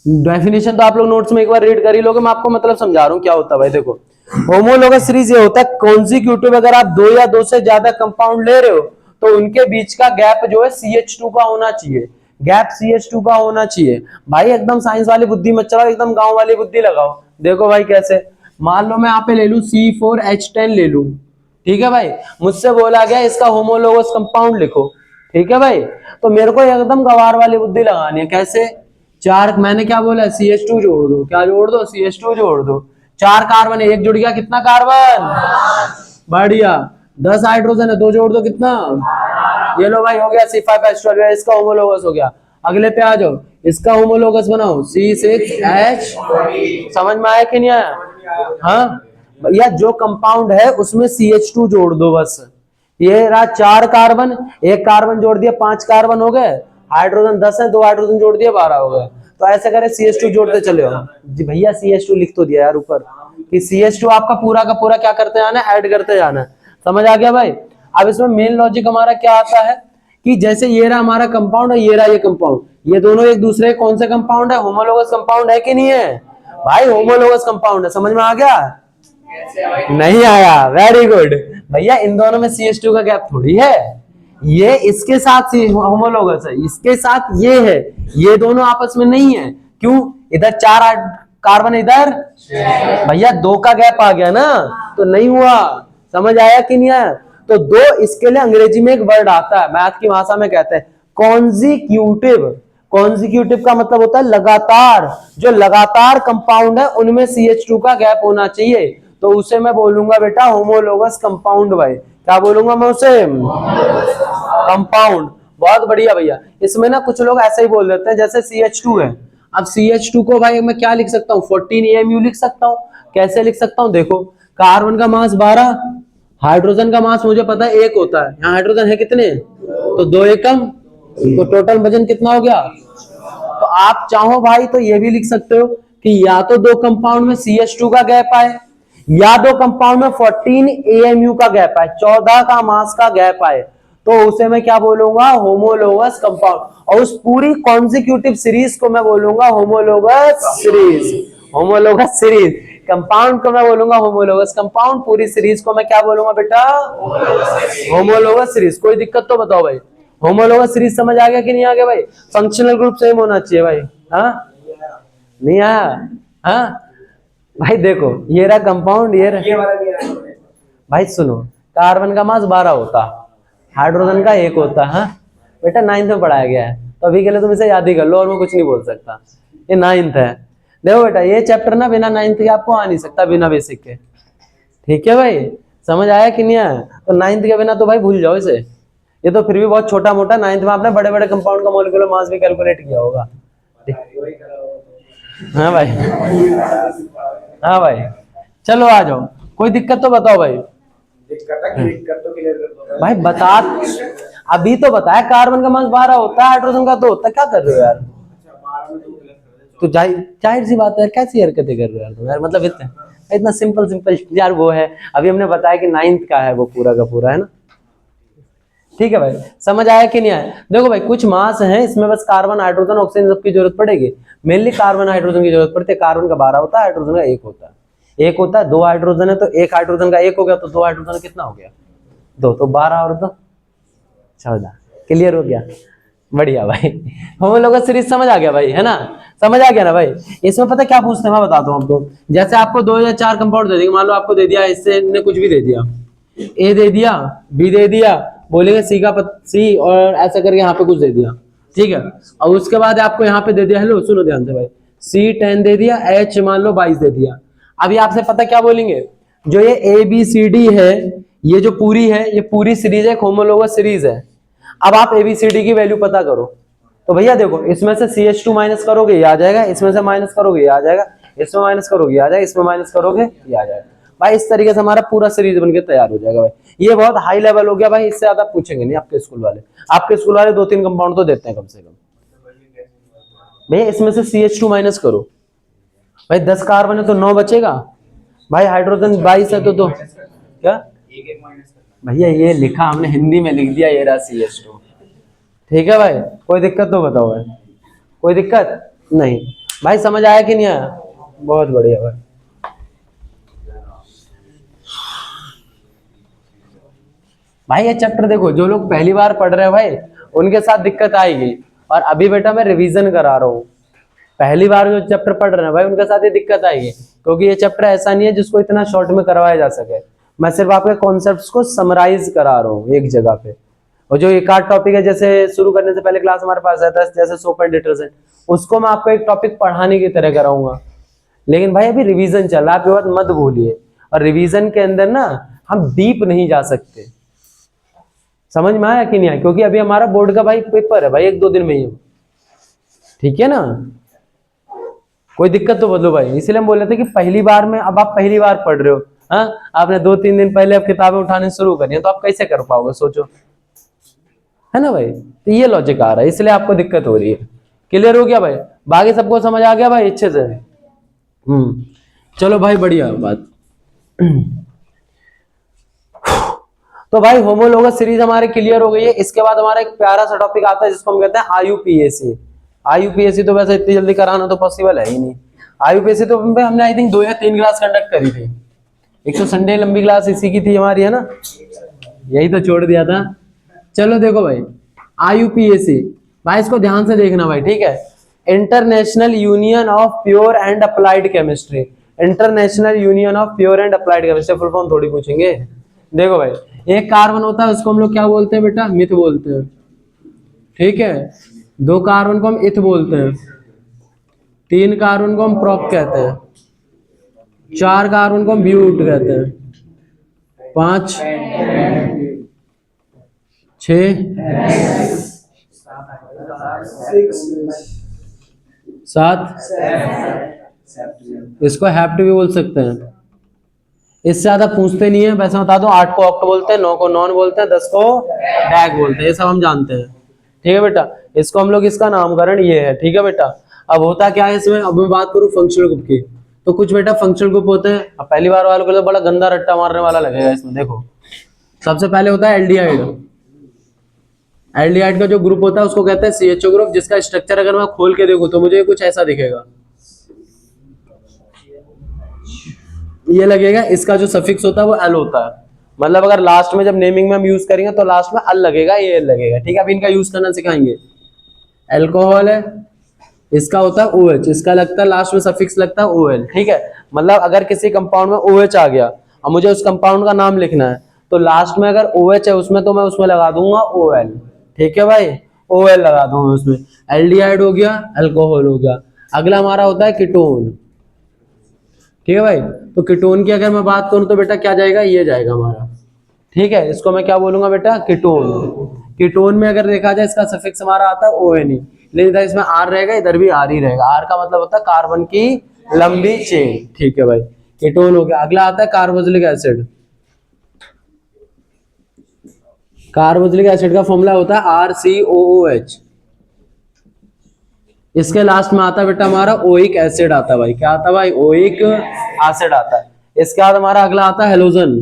डेफिनेशन तो आप लोग नोट्स में एक बार रीड कर ही लोगे, मैं आपको मतलब समझा रहा हूँ क्या होता है भाई। देखो होमोलोगस सीरीज ये होता है कॉन्जिक्यूटिव, अगर आप 2 या 2 से ज्यादा कंपाउंड ले रहे हो तो उनके बीच का गैप जो है CH2 का होना चाहिए, गैप CH2 का होना चाहिए। भाई एकदम साइंस वाली बुद्धि मत चलाओ, एकदम गांव वाली बुद्धि लगाओ। देखो भाई कैसे, मान लो मैं यहाँ पे ले लूं C4H10 ले लूं, ठीक है भाई, मुझसे बोला गया इसका होमोलोगस कंपाउंड लिखो, ठीक है भाई। तो मेरे को एकदम गवार वाली बुद्धि लगानी है, कैसे, 4, मैंने क्या बोला, CH2 जोड़ दो, क्या जोड़ दो, CH2 जोड़ दो। 4 कार्बन है, एक जुड़ गया, कितना कार्बन, बढ़िया। 10 हाइड्रोजन है, 2 जोड़ दो, कितना, ये लो भाई, हो गया C5H12, इसका होमोलोगस हो गया। अगले पे आ जाओ, इसका होमोलोगस बनाओ, C6H, समझ में आया कि नहीं आया? हाँ भैया, जो कंपाउंड है उसमें CH2 जोड़ दो बस। ये रहा 4 कार्बन, एक कार्बन जोड़ दिया, 5 कार्बन हो गए। हाइड्रोजन 10 है, 2 हाइड्रोजन जोड़ दिया, 12 हो गए। तो ऐसे करें, CH2 जोड़ते चले हो जी भैया। CH2 लिख तो दिया यार ऊपर कि CH2 आपका पूरा का पूरा क्या करते जाना है, ऐड करते जाना है। समझ आ गया भाई? अब इसमें मेन लॉजिक हमारा क्या आता है कि जैसे ये रहा हमारा कंपाउंड और ये रहा ये कंपाउंड, ये दोनों एक दूसरे कौन से कंपाउंड है, होमोलोगस कंपाउंड है कि नहीं है भाई? होमोलोगस कंपाउंड है। समझ में आ गया? नहीं आया? वेरी गुड भैया। इन दोनों में CH2 का गैप थोड़ी है, ये इसके साथ होमोलोगस है, इसके साथ ये है, ये दोनों आपस में नहीं है। क्यों? इधर 4 कार्बन, इधर भैया 2 का गैप आ गया ना, तो नहीं हुआ। समझ आया कि नहीं आया? तो 2, इसके लिए अंग्रेजी में एक वर्ड आता है, मैथ की भाषा में कहते हैं कॉन्जिक्यूटिव। कॉन्जिक्यूटिव का मतलब होता है लगातार। जो लगातार कंपाउंड है उनमें CH2 का गैप होना चाहिए, तो उसे मैं बोलूंगा बेटा होमोलोगस कंपाउंड। भाई क्या बोलूंगा मैं उसे? कंपाउंड। बहुत बढ़िया भैया। इसमें ना कुछ लोग ऐसा ही बोल देते हैं, जैसे CH2 है, अब CH2 को भाई मैं क्या लिख सकता हूँ, 14 AMU लिख सकता हूँ। कैसे लिख सकता हूँ, देखो, कार्बन का मास 12, हाइड्रोजन का मास मुझे पता है 1 होता है, यहाँ हाइड्रोजन है कितने, तो 2 एकम, तो टोटल वजन कितना हो गया। तो आप चाहो भाई तो ये भी लिख सकते हो कि या तो 2 कंपाउंड में CH2 का गैप आए, या 2 कंपाउंड में 14 AMU का गैप आए, 14 का मास का गैप आए, तो उसे मैं क्या बोलूंगा, होमोलोगस कंपाउंड। और उस पूरी कॉन्जिक्यूटिव सीरीज को मैं बोलूंगा homologous series. Homologous series compound को मैं बोलूंगा होमोलोगस कंपाउंड, पूरी सीरीज को मैं क्या बोलूंगा बेटा, होमोलोगस सीरीज। कोई दिक्कत तो बताओ भाई? होमोलोगस सीरीज समझ आ गया कि नहीं आ गया भाई? फंक्शनल ग्रुप सेम होना चाहिए भाई। हाँ नहीं आया? हाँ भाई देखो, ये रहा कंपाउंड, ये वाला नहीं आया। भाई सुनो, कार्बन का मास 12 होता, हाइड्रोजन का 1 होता है। हाँ बेटा 9th में पढ़ाया गया है, तो अभी के लिए तुम इसे याद ही कर लो, और मैं कुछ नहीं बोल सकता। ये 9th है। देखो बेटा, ये चैप्टर ना बिना 9th के आपको आ नहीं सकता, बिना बेसिक के। ठीक है भाई? समझ आया कि नहीं आया? तो 9th के बिना तो भाई भूल जाओ इसे। ये तो फिर भी बहुत छोटा मोटा, 9th में आपने बड़े बड़े कंपाउंड का मॉलिक्यूलर मास भी कैलकुलेट किया होगा। हाँ भाई, हाँ भाई, चलो आ जाओ। कोई दिक्कत तो बताओ भाई? दिक्कत तो क्लियर कर दो भाई बता, अभी तो बताया कार्बन का मास 12 होता है, हाइड्रोजन का 2 होता है। क्या कर रहे हो यार? तो जाहिर सी बात है, कैसी हरकतें कर रहे हो यार तुम यार? मतलब इतना सिंपल सिंपल यार वो है, अभी हमने बताया कि 9th का है वो पूरा का पूरा, है ना? ठीक है भाई, समझ आया कि नहीं आया? देखो भाई, कुछ मास है इसमें बस कार्बन हाइड्रोजन ऑक्सीजन सबकी जरूरत पड़ेगी। मेनली कार्बन हाइड्रोजन की जरूरत पड़ती है। कार्बन का 12 होता है, हाइड्रोजन का 1 होता है। 1 होता है, 2 हाइड्रोजन है, तो 1 हाइड्रोजन का 1 हो गया, तो 2 हाइड्रोजन कितना हो गया, 2, तो 12 और 2 14। क्लियर हो गया? बढ़िया भाई। होमोलोगस सीरीज समझ आ गया भाई, है ना? समझ आ गया ना भाई? इसमें पता क्या पूछते हैं, मैं बताता हूँ आपको। जैसे आपको 2 या 4 कंपाउंड दे देंगे, मान लो आपको दे दिया, इससे ने कुछ भी दे दिया, ए दे दिया, बी दे दिया, बोलेंगे सी का सी, और ऐसा करके यहाँ पे कुछ दे दिया। ठीक है? और उसके बाद आपको यहाँ पे दे दिया, हेलो सुनो ध्यान से भाई, सी 10 दे दिया, एच मान लो 22 दे दिया। अभी आपसे पता क्या बोलेंगे, जो ये ए बी सी डी है, ये जो पूरी है, ये पूरी सीरीज है, होमोलोगस सीरीज है। अब आप एबीसीडी की वैल्यू पता करो। तो भैया देखो, इसमें से CH2 माइनस करोगे ये आ जाएगा, इसमें से माइनस करोगे ये आ जाएगा, इसमें माइनस करोगे ये आ जाएगा, इसमें माइनस करोगे ये आ जाएगा। भाई इस तरीके से हमारा पूरा सीरीज बनके तैयार हो जाएगा भाई। ये बहुत हाई लेवल हो गया भाई, इससे ज्यादा पूछेंगे नहीं आपके स्कूल वाले। आपके स्कूल वाले 2-3 कंपाउंड तो देते हैं कम से कम। भैया इसमें से CH2 माइनस करो भाई, 10 कार्बन है तो 9 बचेगा भाई, हाइड्रोजन 22 है तो 2 क्या भैया, ये लिखा हमने हिंदी में लिख दिया, ये रहा CH2। ठीक है भाई? कोई दिक्कत तो बताओ भाई? कोई दिक्कत नहीं भाई? समझ आया कि नहीं आया? बहुत बढ़िया भाई। भाई ये चैप्टर देखो, जो लोग पहली बार पढ़ रहे हैं भाई, उनके साथ दिक्कत आएगी। और अभी बेटा मैं रिवीजन करा रहा हूँ, पहली बार जो चैप्टर पढ़ रहे हैं भाई, उनके साथ ये दिक्कत आएगी, क्योंकि ये चैप्टर ऐसा नहीं है जिसको इतना शॉर्ट में करवाया जा सके। मैं सिर्फ आपके कॉन्सेप्ट्स को समराइज करा रहा हूँ एक जगह पे, और जो एक आध टॉपिक है, जैसे शुरू करने से पहले क्लास हमारे पास रहता है जैसे सोप एंड डिटर्जेंट, उसको मैं आपको एक टॉपिक पढ़ाने की तरह कराऊंगा। लेकिन भाई अभी रिवीजन चल रहा है, आप ये बात मत भूलिए। और रिवीजन के अंदर ना हम डीप नहीं जा सकते। समझ में आया कि नहीं आया? क्योंकि अभी हमारा बोर्ड का भाई पेपर है भाई, 1-2 दिन में ही। ठीक है ना, कोई दिक्कत तो बदलो भाई। इसलिए हम बोल रहे थे कि पहली बार में, अब आप पहली बार पढ़ रहे हो, हाँ, आपने 2-3 दिन पहले अब किताबें उठाने शुरू करी है, तो आप कैसे कर पाओगे सोचो, है ना भाई? तो ये लॉजिक आ रहा है, इसलिए आपको दिक्कत हो रही है। क्लियर हो गया भाई? बाकी सबको समझ आ गया भाई अच्छे से? चलो भाई, बढ़िया बात। तो भाई होमोलोगस सीरीज हमारे क्लियर हो गई है। इसके बाद हमारा एक प्यारा सा टॉपिक आता है जिसको हम कहते हैं आईयूपीएसी। आईयूपीएसी तो वैसे इतनी जल्दी कराना तो पॉसिबल है ही नहीं। आईयूपीएसी तो हमने आई थिंक 2 या 3 क्लास कंडक्ट करी थी। एक तो संडे लंबी क्लास इसी की थी हमारी, है ना? यही तो छोड़ दिया था। चलो देखो भाई, आईयूपीएसी भाई इसको ध्यान से देखना भाई, ठीक है? International union of pure and applied chemistry. International union of pure and applied chemistry full form थोड़ी पूछेंगे। देखो भाई, एक कार्बन होता है उसको हम लोग क्या बोलते हैं बेटा? मिथ बोलते हैं, ठीक है? 2 कार्बन को हम इथ बोलते हैं, 3 कार्बन को हम प्रोप कहते हैं, 4 कार्बन को हम ब्यूट कहते हैं, 5, 6, 7, इसको हैप्ट भी बोल सकते हैं। इससे ज्यादा पूछते नहीं है, वैसे बता दो। 8 को ऑक्ट बोलते हैं, 9 को नॉन बोलते हैं, 10 को डैग बोलते हैं, ये सब हम जानते हैं। ठीक है बेटा, इसको हम लोग, इसका नामकरण ये है। ठीक है बेटा, अब होता क्या है इसमें, अब मैं बात करूं फंक्शनल ग्रुप की, तो कुछ बेटा फंक्शनल ग्रुप होते हैं। अब पहली बार वालों को तो बड़ा गंदा रट्टा मारने वाला लगेगा इसमें। देखो, सबसे पहले होता है एल्डिहाइड। एल्डिहाइड का जो ग्रुप होता है उसको कहते हैं सीएचओ ग्रुप, जिसका स्ट्रक्चर अगर मैं खोल के देखूं तो मुझे कुछ ऐसा दिखेगा। ये लगेगा, इसका जो सफिक्स होता है वो एल होता है। मतलब अगर लास्ट में जब नेमिंग में हम यूज करेंगे तो लास्ट में अल लगेगा, ये एल लगेगा। ठीक है, अब इनका यूज करना सिखाएंगे। एल्कोहल है, इसका होता है OH, इसका लगता है लास्ट में सफिक्स लगता है OL। ठीक है, मतलब अगर किसी कंपाउंड में OH आ गया और मुझे उस कंपाउंड का नाम लिखना है तो लास्ट में अगर OH है उसमें, तो मैं उसमें लगा दूंगा OL। ठीक है भाई, OL लगा दूंगा उसमें। एल्डिहाइड हो गया, अल्कोहल हो गया। अगला हमारा होता है कीटोन। ठीक है भाई, तो कीटोन की अगर मैं बात करूं तो बेटा क्या जाएगा, ये जाएगा हमारा। ठीक है, इसको मैं क्या बोलूंगा बेटा, कीटोन। कीटोन में अगर देखा जाए इसका सफिक्स हमारा आता है ONE, लेकिन इधर इसमें R रहेगा, इधर भी R ही रहेगा। R का मतलब होता है कार्बन की लंबी चेन। ठीक है भाई, कीटोन हो गया। अगला आता है कार्बोक्सिलिक एसिड। कार्बोक्सिलिक एसिड का फॉर्मूला होता है RCOOH। इसके लास्ट में आता है बेटा हमारा ओइक एसिड आता है भाई। क्या आता है भाई? ओइक एसिड आता है। इसके बाद हमारा अगला आता है हेलोजन।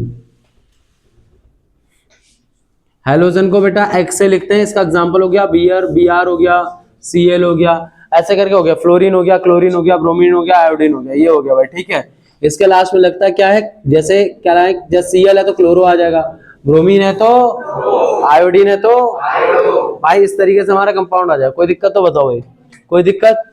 हेलोजन को बेटा X से लिखते हैं। इसका एग्जांपल हो गया बियर, Br हो गया, Cl हो गया, ऐसे करके हो गया। फ्लोरीन हो गया, क्लोरीन हो गया, ब्रोमीन हो गया, आयोडीन हो गया, ये हो गया भाई। ठीक है, इसके लास्ट में लगता है क्या है, जैसे क्या है, जैसे Cl है तो क्लोरो आ जाएगा, ब्रोमीन है तो आयोडीन है तो भाई, इस तरीके से हमारा कंपाउंड आ जाएगा। कोई दिक्कत तो बताओ भाई, कोई दिक्कत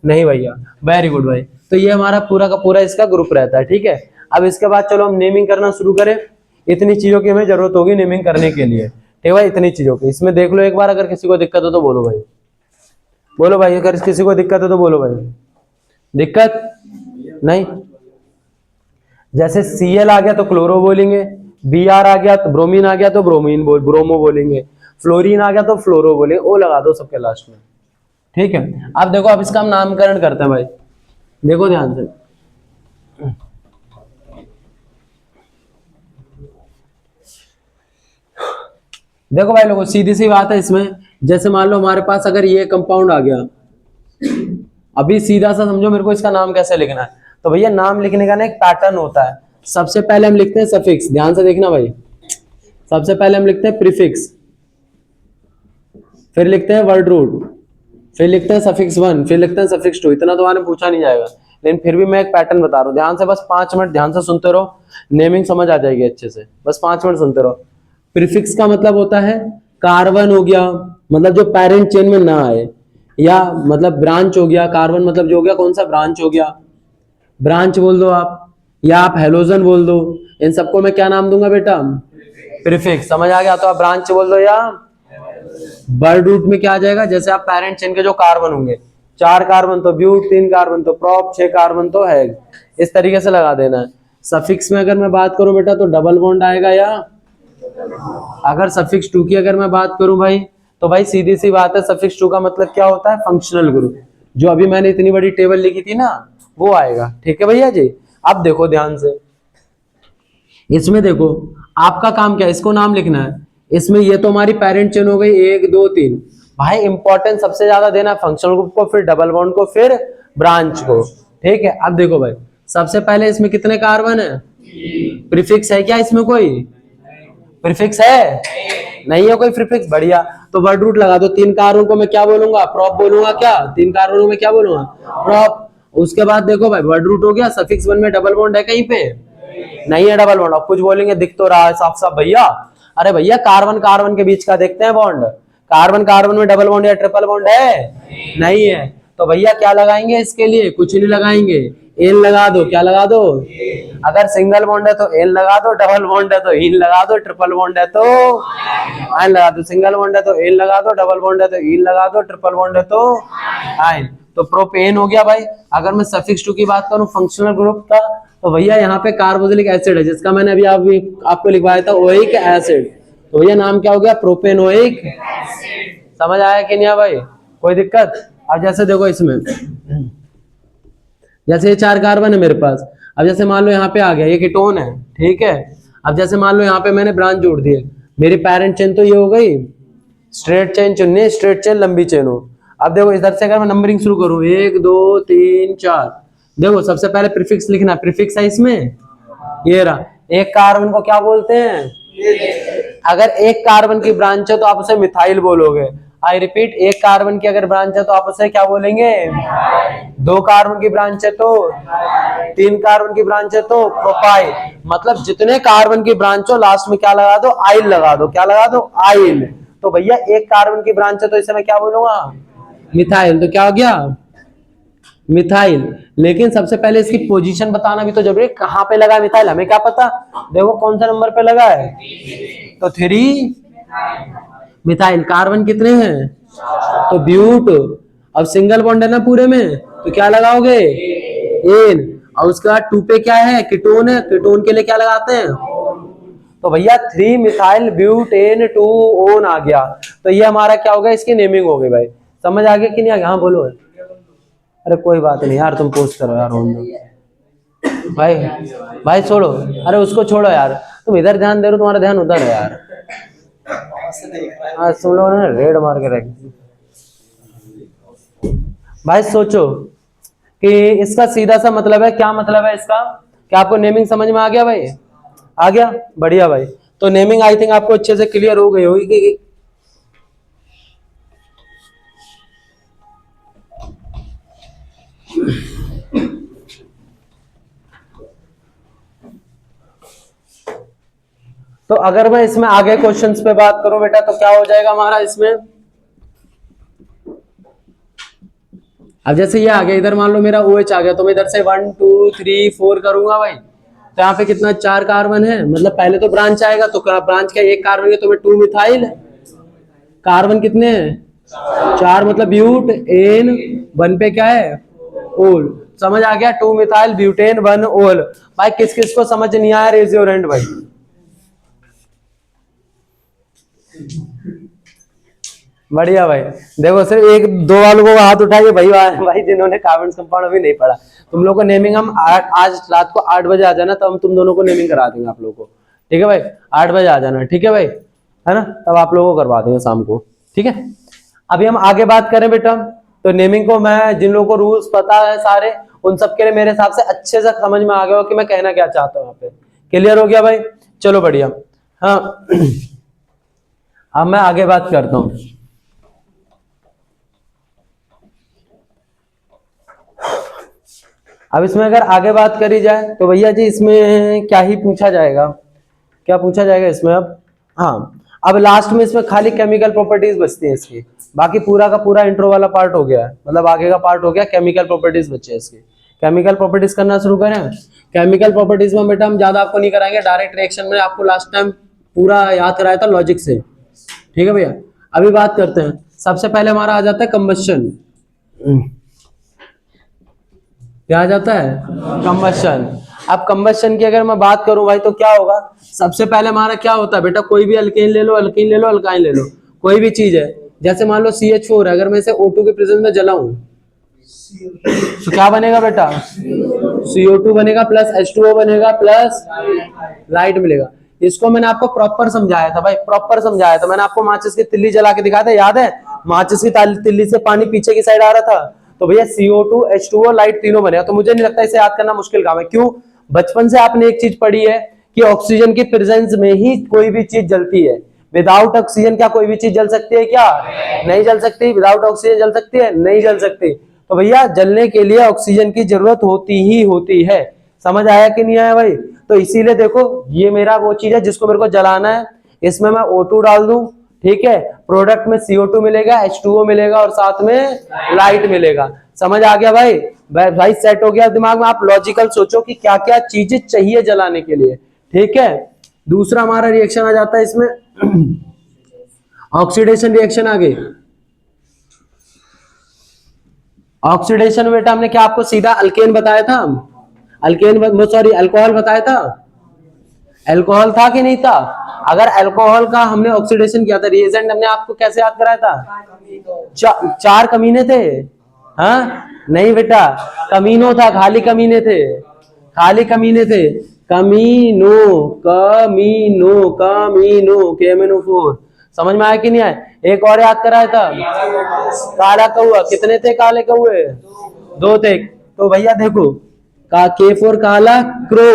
नहीं भैया? वेरी गुड भाई। तो ये हमारा पूरा का पूरा इसका ग्रुप रहता है। ठीक है, अब इसके बाद चलो हम नेमिंग करना शुरू करें। इतनी चीजों की हमें जरूरत होगी नेमिंग करने के लिए। ठीक है भाई, इतनी चीजों की इसमें देख लो एक बार। अगर किसी को दिक्कत हो तो बोलो भाई, बोलो भाई। अगर किसी को दिक्कत हो तो बोलो भाई। दिक्कत नहीं? जैसे Cl आ गया तो क्लोरो बोलेंगे, Br आ गया तो ब्रोमीन आ गया तो ब्रोमो बोलेंगे, फ्लोरीन आ गया तो फ्लोरो बोलेंगे। ओ लगा दो सबके लास्ट में। ठीक है, अब देखो, अब इसका हम नामकरण करते हैं भाई। देखो ध्यान से, देखो भाई लोगों, सीधी सी बात है इसमें। जैसे मान लो हमारे पास अगर ये कंपाउंड आ गया, अभी सीधा सा समझो मेरे को इसका नाम कैसे लिखना है। तो भैया नाम लिखने का ना एक पैटर्न होता है। सबसे पहले हम लिखते हैं सफिक्स, ध्यान से देखना भाई। सबसे पहले हम लिखते हैं प्रीफिक्स, फिर लिखते हैं वर्ड रूट, फिर लिखते हैं सफिक्स 1, फिर लिखते हैं सफिक्स 2। इतना तो हमारे पूछा नहीं जाएगा, लेकिन फिर भी मैं एक पैटर्न बता रहा हूँ। ध्यान से, बस 5 मिनट ध्यान से सुनते रहो, नेमिंग समझ आ जाएगी अच्छे से। बस 5 मिनट सुनते रहो। प्रीफिक्स का मतलब होता है कार्बन हो गया, मतलब जो पेरेंट चेन में ना आए, या मतलब ब्रांच हो गया। कार्बन मतलब जो हो गया कौन सा, ब्रांच हो गया, ब्रांच बोल दो आप, या आप हेलोजन बोल दो। इन सबको मैं क्या नाम दूंगा बेटा, प्रीफिक्स। समझ आ गया? तो आप ब्रांच बोल दो या वर्ड रूट में क्या आ जाएगा, जैसे आप पेरेंट चेन के जो कार्बन होंगे, 4 कार्बन तो ब्यूट, 3 कार्बन तो प्रॉप, 6 कार्बन तो हैग, इस तरीके से लगा देना है। सफिक्स में अगर मैं बात करूं बेटा तो डबल बॉन्ड आएगा, या अगर सफिक्स 2 की अगर मैं बात करूं भाई, तो भाई सीधी सी बात है, सफिक्स 2 का मतलब क्या होता है, फंक्शनल ग्रुप। जो अभी मैंने इतनी बड़ी टेबल लिखी थी ना, वो आएगा। ठीक है भैया जी। अब देखो ध्यान से, इसमें देखो आपका काम क्या है, इसको नाम लिखना है। इसमें ये तो हमारी पेरेंट चेन हो गई 1 2 3। भाई इंपॉर्टेंस सबसे ज्यादा देना फंक्शनल ग्रुप को, फिर डबल बॉन्ड को, फिर ब्रांच को। ठीक है। अब देखो भाई, सबसे पहले इसमें कितने कार्बन है, प्रीफिक्स है क्या इसमें, कोई प्रीफिक्स है, नहीं है कोई प्रीफिक्स, बढ़िया। तो वर्ड रूट लगा दो। 3 कार्बन को मैं क्या बोलूंगा, प्रॉप बोलूंगा। क्या 3 कार्बन को मैं क्या बोलूंगा, प्रॉप। उसके बाद देखो भाई, वर्ड रूट हो गया। सफिक्स 1 में डबल बॉन्ड है कहीं पे, नहीं है डबल बॉन्ड। अब कुछ बोलेंगे दिख तो रहा है साफ साफ भैया। अरे भैया कार्बन कार्बन के बीच का देखते हैं बॉन्ड, कार्बन कार्बन में डबल बॉन्ड या ट्रिपल बॉन्ड है, नहीं है। तो भैया क्या लगाएंगे इसके लिए, कुछ नहीं लगाएंगे, एन लगा दो। क्या लगा दो, अगर सिंगल बॉन्ड है तो एन लगा दो, डबल बॉन्ड है तो इन लगा दो, ट्रिपल बॉन्ड है तो आइन लगा दो। सिंगल बॉन्ड है तो एन लगा दो, डबल बॉन्ड है तो इन लगा दो, ट्रिपल बॉन्ड है तो आइन। तो प्रोपेन हो गया भाई। अगर मैं सफिक्स 2 की बात करूं, फंक्शनल ग्रुप का, तो भैया यहाँ पे कार्बोक्सिलिक एसिड है, जिसका मैंने अभी आपको लिखवाया था ओइक एसिड। तो भैया नाम क्या हो गया, प्रोपेनोइक। समझ आया कि नहीं भाई, कोई दिक्कत। अब जैसे देखो इसमें, जैसे ये 4 कार्बन है मेरे पास। अब जैसे मान लो यहाँ पे आ गया, ये कीटोन है, ठीक है। अब जैसे मान लो यहाँ पे मैंने ब्रांच जोड़ दिए, मेरी पेरेंट चेन तो ये हो गई, स्ट्रेट चेन चुननी, स्ट्रेट चेन लंबी चेन हो। अब देखो इधर से अगर मैं नंबरिंग शुरू करूं, 1 2 3 4, देखो सबसे पहले प्रीफिक्स लिखना। प्रीफिक्स है इसमें, ये रहा। एक कार्बन को क्या बोलते हैं, अगर एक कार्बन की ब्रांच है तो आप उसे मिथाइल बोलोगे। आई रिपीट, एक कार्बन की अगर ब्रांच है तो आप उसे क्या बोलेंगे, 2 कार्बन की ब्रांच है तो, 3 कार्बन की ब्रांच है तो प्रोपाइल। मतलब जितने कार्बन की ब्रांच हो लास्ट में क्या लगा दो, आइल लगा दो। क्या लगा दो, आइल। तो भैया एक कार्बन की ब्रांच है तो इसे मैं क्या बोलूंगा, मिथाइल। तो क्या हो गया, मिथाइल। लेकिन सबसे पहले इसकी पोजीशन बताना भी तो जरूरी है, कहां पे लगा है मिथाइल, हमें क्या पता। देखो कौन सा नंबर पे लगा है, तो 3 मिथाइल। कार्बन कितने हैं, तो ब्यूट। अब सिंगल बॉन्ड है ना पूरे में, तो क्या लगाओगे, एन। और उसके बाद 2 पे क्या है, कीटोन है, कीटोन के लिए क्या लगाते हैं, तो भैया 3 मिथाइल ब्यूटेन 2 ओन आ गया। तो ये हमारा क्या हो गया, इसकी नेमिंग हो गई। भाई समझ आ गया कि नहीं आ गया, हाँ बोलो। अरे कोई बात नहीं यार, तुम पोस्ट करो यार। भाई भाई छोड़ो, अरे उसको छोड़ो यार, तुम इधर ध्यान दे रहे हो, तुम्हारा ध्यान उधर है यार। आज तुम लोगों ने रेड मार के रख दी। भाई सोचो कि इसका सीधा सा मतलब है, क्या मतलब है इसका, क्या आपको नेमिंग समझ में आ गया भाई, आ गया, बढ़िया भाई। तो नेमिंग आई थिंक आपको अच्छे से क्लियर हो गई होगी कि तो अगर मैं इसमें आगे क्वेश्चंस पे बात करूं बेटा, तो क्या हो जाएगा हमारा इसमें। अब जैसे ये आ गया, इधर मान लो मेरा OH आ गया, तो मैं इधर से 1 2 3 4 करूंगा भाई। तो यहाँ पे कितना, 4 कार्बन है, मतलब पहले तो ब्रांच आएगा, तो ब्रांच का एक कार्बन है, तो मैं 2 मिथाइल। कार्बन कितने हैं, 4, मतलब ब्यूट एन 1 पे क्या है, ओल। समझ आ गया, 2 मिथाइल ब्यूटेन 1 ओल। भाई किस किस को समझ नहीं आया, रेज योर हैंड भाई। बढ़िया भाई। देखो सिर्फ 1 2 वालों को हाथ उठाइए भाई, भाई जिन्होंने कार्बन कंपाउंड अभी नहीं पढ़ा। तुम लोग को नेमिंग हम आज रात को 8 बजे आ जाना, तब हम तुम दोनों को नेमिंग करा देंगे आप लोगों को। ठीक है भाई, 8 बजे आ जाना, ठीक है भाई, है ना, तब आप लोगों को करवा देंगे शाम को। ठीक है, अभी हम आगे बात करें बेटा। तो नेमिंग को मैं, जिन लोगों को रूल्स पता है सारे, उन सबके लिए मेरे हिसाब से अच्छे से समझ में आ गया हो कि मैं कहना क्या चाहता हूँ यहाँ पे। क्लियर हो गया भाई, चलो बढ़िया। हाँ अब मैं आगे बात करता हूँ। अब इसमें अगर आगे बात करी जाए तो भैया जी इसमें क्या ही पूछा जाएगा, क्या पूछा जाएगा इसमें अब। हाँ अब लास्ट में इसमें खाली केमिकल प्रॉपर्टीज बचती हैं इसकी, बाकी पूरा का पूरा इंट्रो वाला पार्ट हो गया है, मतलब आगे का पार्ट हो गया, केमिकल प्रॉपर्टीज बचे हैं इसकी। केमिकल प्रॉपर्टीज करना शुरू करें। केमिकल प्रॉपर्टीज में बेटा हम ज्यादा आपको नहीं कराएंगे, डायरेक्ट रिएक्शन में आपको लास्ट टाइम पूरा याद कराया था लॉजिक से। ठीक है भैया, अभी बात करते हैं, सबसे पहले हमारा आ जाता है कंबशन। क्या आ जाता है? कंबशन। अब कंबशन की अगर मैं बात करूं भाई तो क्या होगा, सबसे पहले हमारा क्या होता है बेटा, कोई भी अल्केन ले लो, अल्कीन ले लो, अल्काइन ले लो, कोई भी चीज है, जैसे मान लो CH4 है, अगर मैं इसे O2 के प्रेजेंस में जलाऊं तो क्या बनेगा बेटा, CO2 बनेगा प्लस H2O बनेगा प्लस लाइट मिलेगा। इसको मैंने आपको प्रॉपर समझाया था भाई, प्रॉपर समझाया था मैंने आपको, माचिस की तिल्ली जला के दिखाया था, याद है? माचिस की तिल्ली से पानी पीछे की साइड आ रहा था, तो भैया CO2 H2O लाइट तीनों बनेगा। तो मुझे नहीं लगता इसे याद करना मुश्किल काम है। क्यों? बचपन से आपने एक चीज पढ़ी है कि ऑक्सीजन की प्रेजेंस में ही कोई भी चीज जलती है। विदाउट ऑक्सीजन क्या कोई भी चीज जल सकती है? क्या नहीं जल सकती? विदाउट ऑक्सीजन जल सकती है? नहीं जल सकती। तो भैया जलने के लिए ऑक्सीजन की जरूरत होती ही होती है। समझ आया कि नहीं आया भाई? तो इसीलिए देखो, ये मेरा वो चीज है जिसको मेरे को जलाना है, इसमें मैं O2 डाल दूं, ठीक है, प्रोडक्ट में CO2 मिलेगा, H2O मिलेगा और साथ में लाइट मिलेगा। समझ आ गया भाई? भाई सेट हो गया दिमाग में? आप लॉजिकल सोचो कि क्या क्या चीजें चाहिए जलाने के लिए, ठीक है। दूसरा हमारा रिएक्शन आ जाता है इसमें ऑक्सीडेशन रिएक्शन। आ गई ऑक्सीडेशन में बेटा, हमने क्या आपको सीधा अल्केन बताया था? अल्केन सॉरी अल्कोहल बताया था? अल्कोहल था कि नहीं था? अगर अल्कोहल का हमने ऑक्सीडेशन किया था, रिएजेंट हमने आपको कैसे याद कराया था? चार कमीने थे। हाँ नहीं बेटा, कमीनो था, खाली कमीने थे, खाली कमीने थे, कमीनो कमीनो कमीनो KMNO4। समझ में आया कि नहीं आया? एक और याद कराया था, काला कौआ। कितने थे काले कौए? 2 थे। तो भैया देखो, K4 काला, क्रो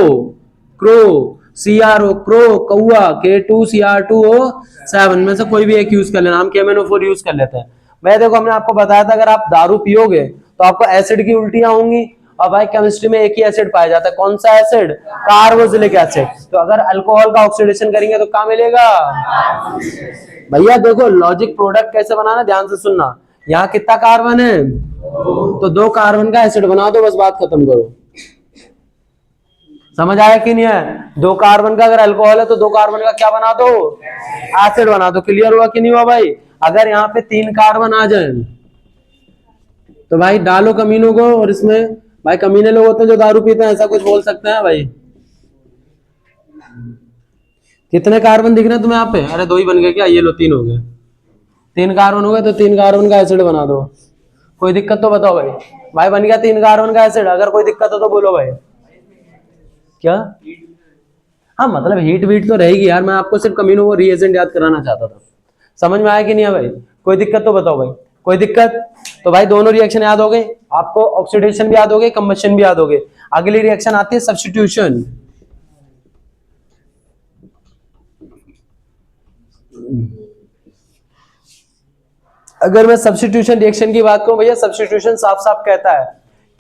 क्रो, CRO क्रो कौआ, K2 CR2O7 में से कोई भी एक यूज कर लेना, हम KMNO4 यूज कर लेते हैं। मैं देखो हमने आपको बताया था अगर आप दारू पियोगे तो आपको एसिड की उल्टियां होंगी, और भाई केमिस्ट्री में एक ही एसिड पाया जाता है, कौन सा एसिड? Carboxylic acid. तो अगर अल्कोहल का ऑक्सीडेशन करेंगे तो क्या मिलेगा? भैया देखो लॉजिक, प्रोडक्ट कैसे बनाना ध्यान से सुनना। यहाँ कितना कार्बन है? तो 2 कार्बन का एसिड बना दो, बस बात खत्म करो। समझ आया कि नहीं है? 2 कार्बन का अगर अल्कोहल है तो 2 कार्बन का क्या बना दो? एसिड बना दो। क्लियर हुआ कि नहीं हुआ भाई? अगर यहाँ पे 3 कार्बन आ जाए तो भाई डालो कमीनों को, और इसमें भाई कमीने लोग होते हैं जो दारू पीते हैं, ऐसा कुछ बोल सकते हैं भाई? कितने कार्बन दिख रहे हैं तुम्हें यहाँ पे? अरे 2 ही बन गए क्या? ये लो 3 हो गए, 3 कार्बन हो गए, तो 3 कार्बन का एसिड बना दो। कोई दिक्कत तो बताओ भाई? भाई बन गया 3 कार्बन का एसिड। अगर कोई दिक्कत हो तो बोलो भाई। क्या? हाँ मतलब हीट वीट तो रहेगी यार, मैं आपको सिर्फ कमीनों को रिएजेंट याद कराना चाहता था। समझ में आया कि नहीं है भाई? कोई दिक्कत तो बताओ भाई? कोई दिक्कत? तो भाई दोनों रिएक्शन याद हो गए आपको, ऑक्सीडेशन भी याद हो गए, कंबशन भी याद हो गए। अगली रिएक्शन आती है सब्स्टिट्यूशन। अगर मैं सब्स्टिट्यूशन रिएक्शन की बात करूं भैया, सब्स्टिट्यूशन साफ साफ कहता है,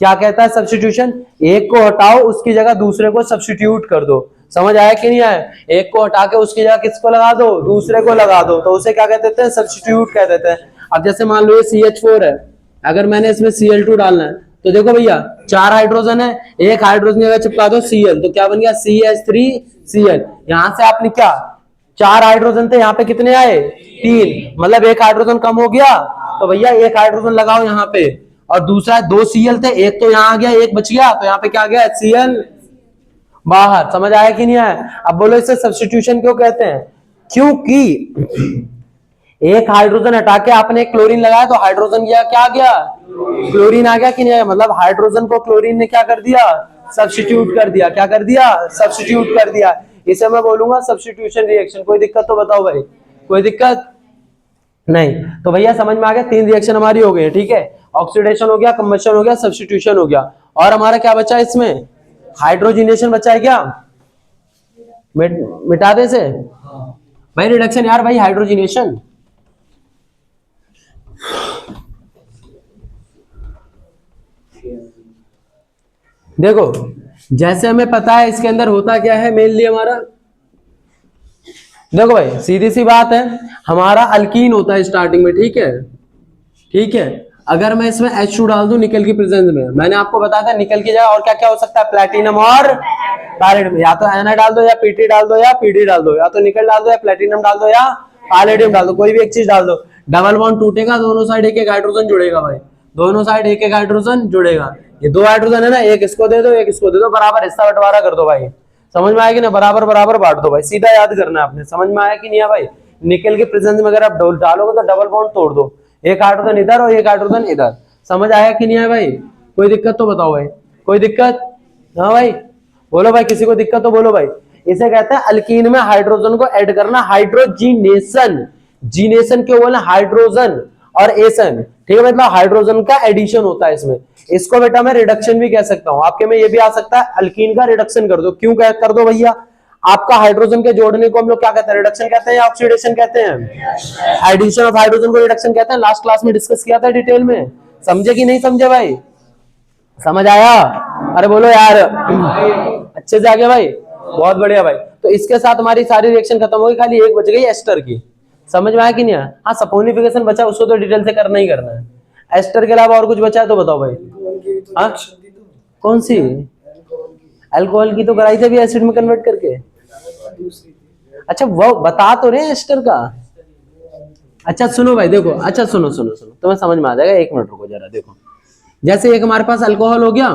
क्या कहता है सब्स्टिट्यूशन? एक को हटाओ, उसकी जगह दूसरे को सब्स्टिट्यूट कर दो। समझ आया कि नहीं आया? एक को हटा के उसकी जगह किसको लगा दो? दूसरे को लगा दो, तो उसे क्या कहते हैं? सब्स्टिट्यूट कह देते हैं। अब जैसे मान लो ये CH4 है, अगर मैंने इसमें Cl2 डालना है, तो देखो भैया 4 हाइड्रोजन है, एक हाइड्रोजन जगह चिपका दो Cl, तो क्या बन गया? CH3Cl। यहां से आपने क्या, 4 हाइड्रोजन थे, यहाँ पे कितने आए? 3, मतलब एक हाइड्रोजन कम हो गया। तो भैया एक हाइड्रोजन लगाओ यहाँ पे, और दूसरा 2 Cl थे, एक तो यहाँ आ गया, एक बच गया, तो यहाँ पे क्या आ गया? Cl बाहर। समझ आया कि नहीं आया? अब बोलो इसे सब्स्टिट्यूशन क्यों कहते हैं? क्योंकि एक हाइड्रोजन हटा के आपने एक क्लोरीन लगाया, तो हाइड्रोजन क्या आ गया? क्लोरीन आ गया कि नहीं आया? मतलब हाइड्रोजन को क्लोरीन ने क्या कर दिया? सब्स्टिट्यूट कर दिया। क्या कर दिया? सब्स्टिट्यूट कर दिया। इसे मैं बोलूंगा सब्स्टिट्यूशन रिएक्शन। कोई दिक्कत तो बताओ भाई? कोई दिक्कत नहीं? तो भैया समझ में आ गया, 3 रिएक्शन हमारी हो गई, ठीक है। ऑक्सीडेशन हो गया, कंबशन हो गया, सब्स्टिट्यूशन हो गया, और हमारा क्या बचा है इसमें? हाइड्रोजनेशन बचा है। क्या मिटा दे से भाई? रिडक्शन यार भाई, हाइड्रोजनेशन। देखो जैसे हमें पता है इसके अंदर होता क्या है मेनली हमारा, देखो भाई सीधी सी बात है, हमारा अल्कीन होता है स्टार्टिंग में, ठीक है, ठीक है। अगर मैं इसमें H2 डाल दूं निकल की प्रेजेंस में, मैंने आपको बताया था निकल की जगह और क्या क्या हो सकता है? प्लेटिनम और पैरेट में, या तो Na डाल दो, या Pt डाल दो, या Pd डाल दो, या तो निकल डाल दो, या प्लेटिनम डाल दो, या पैलेडियम डाल दो, कोई भी एक चीज डाल दो, डबल बॉन्ड टूटेगा, दोनों साइड एक एक हाइड्रोजन जुड़ेगा भाई, दोनों साइड एक एक हाइड्रोजन जुड़ेगा। ये दो हाइड्रोजन है ना, एक इसको दे दो एक इसको दे दो, बराबर हिस्सा बंटवारा कर दो भाई। समझ में आएगी ना, बराबर बराबर बांट दो भाई, सीधा याद करना है आपने। समझ में आया कि नहीं है भाई? निकल के प्रेजेंस में अगर आप डालोगे तो डबल बॉन्ड तोड़ दो, एक हाइड्रोजन इधर और एक हाइड्रोजन इधर। समझ आया कि नहीं है भाई? कोई दिक्कत तो बताओ भाई, कोई दिक्कत? हाँ भाई बोलो भाई, किसी को दिक्कत तो बोलो भाई। इसे कहते हैं अल्कीन में हाइड्रोजन को ऐड करना, हाइड्रोजीनेशन। जीनेशन क्यों बोला? हाइड्रोजन और एसन, ठीक है, मतलब हाइड्रोजन का एडिशन होता है इसमें। इसको बेटा मैं रिडक्शन भी कह सकता हूं, आपके में ये भी आ सकता है, अल्कीन का रिडक्शन कर दो। क्यों कर दो भैया? आपका हाइड्रोजन के जोड़ने को हम लोग क्या कहते हैं? रिडक्शन कहते हैं या ऑक्सीडेशन कहते हैं? एडिशन ऑफ हाइड्रोजन को रिडक्शन कहते हैं। लास्ट क्लास में डिस्कस किया था डिटेल में, समझे कि नहीं समझे भाई? समझ आया? अरे बोलो यार, अच्छे से आगे भाई, बहुत बढ़िया भाई। तो इसके साथ हमारी सारी रिएक्शन खत्म हो गई, खाली एक बच गई एस्टर की। समझ में आया कि नहीं? हाँ, सपोनिफिकेशन बचा, उसको तो डिटेल से करना ही करना है। एस्टर के अलावा और कुछ बचा है तो बताओ भाई। हाँ, कौन सी? अल्कोहल की तो कराई थी अभी एसिड में कन्वर्ट करके। अच्छा वो बता तो रहे हैं एस्टर का। अच्छा सुनो भाई, देखो, अच्छा सुनो सुनो सुनो, तुम्हें समझ में आ जाएगा, एक मिनट रुको जरा। देखो, जैसे एक हमारे पास अल्कोहल हो गया,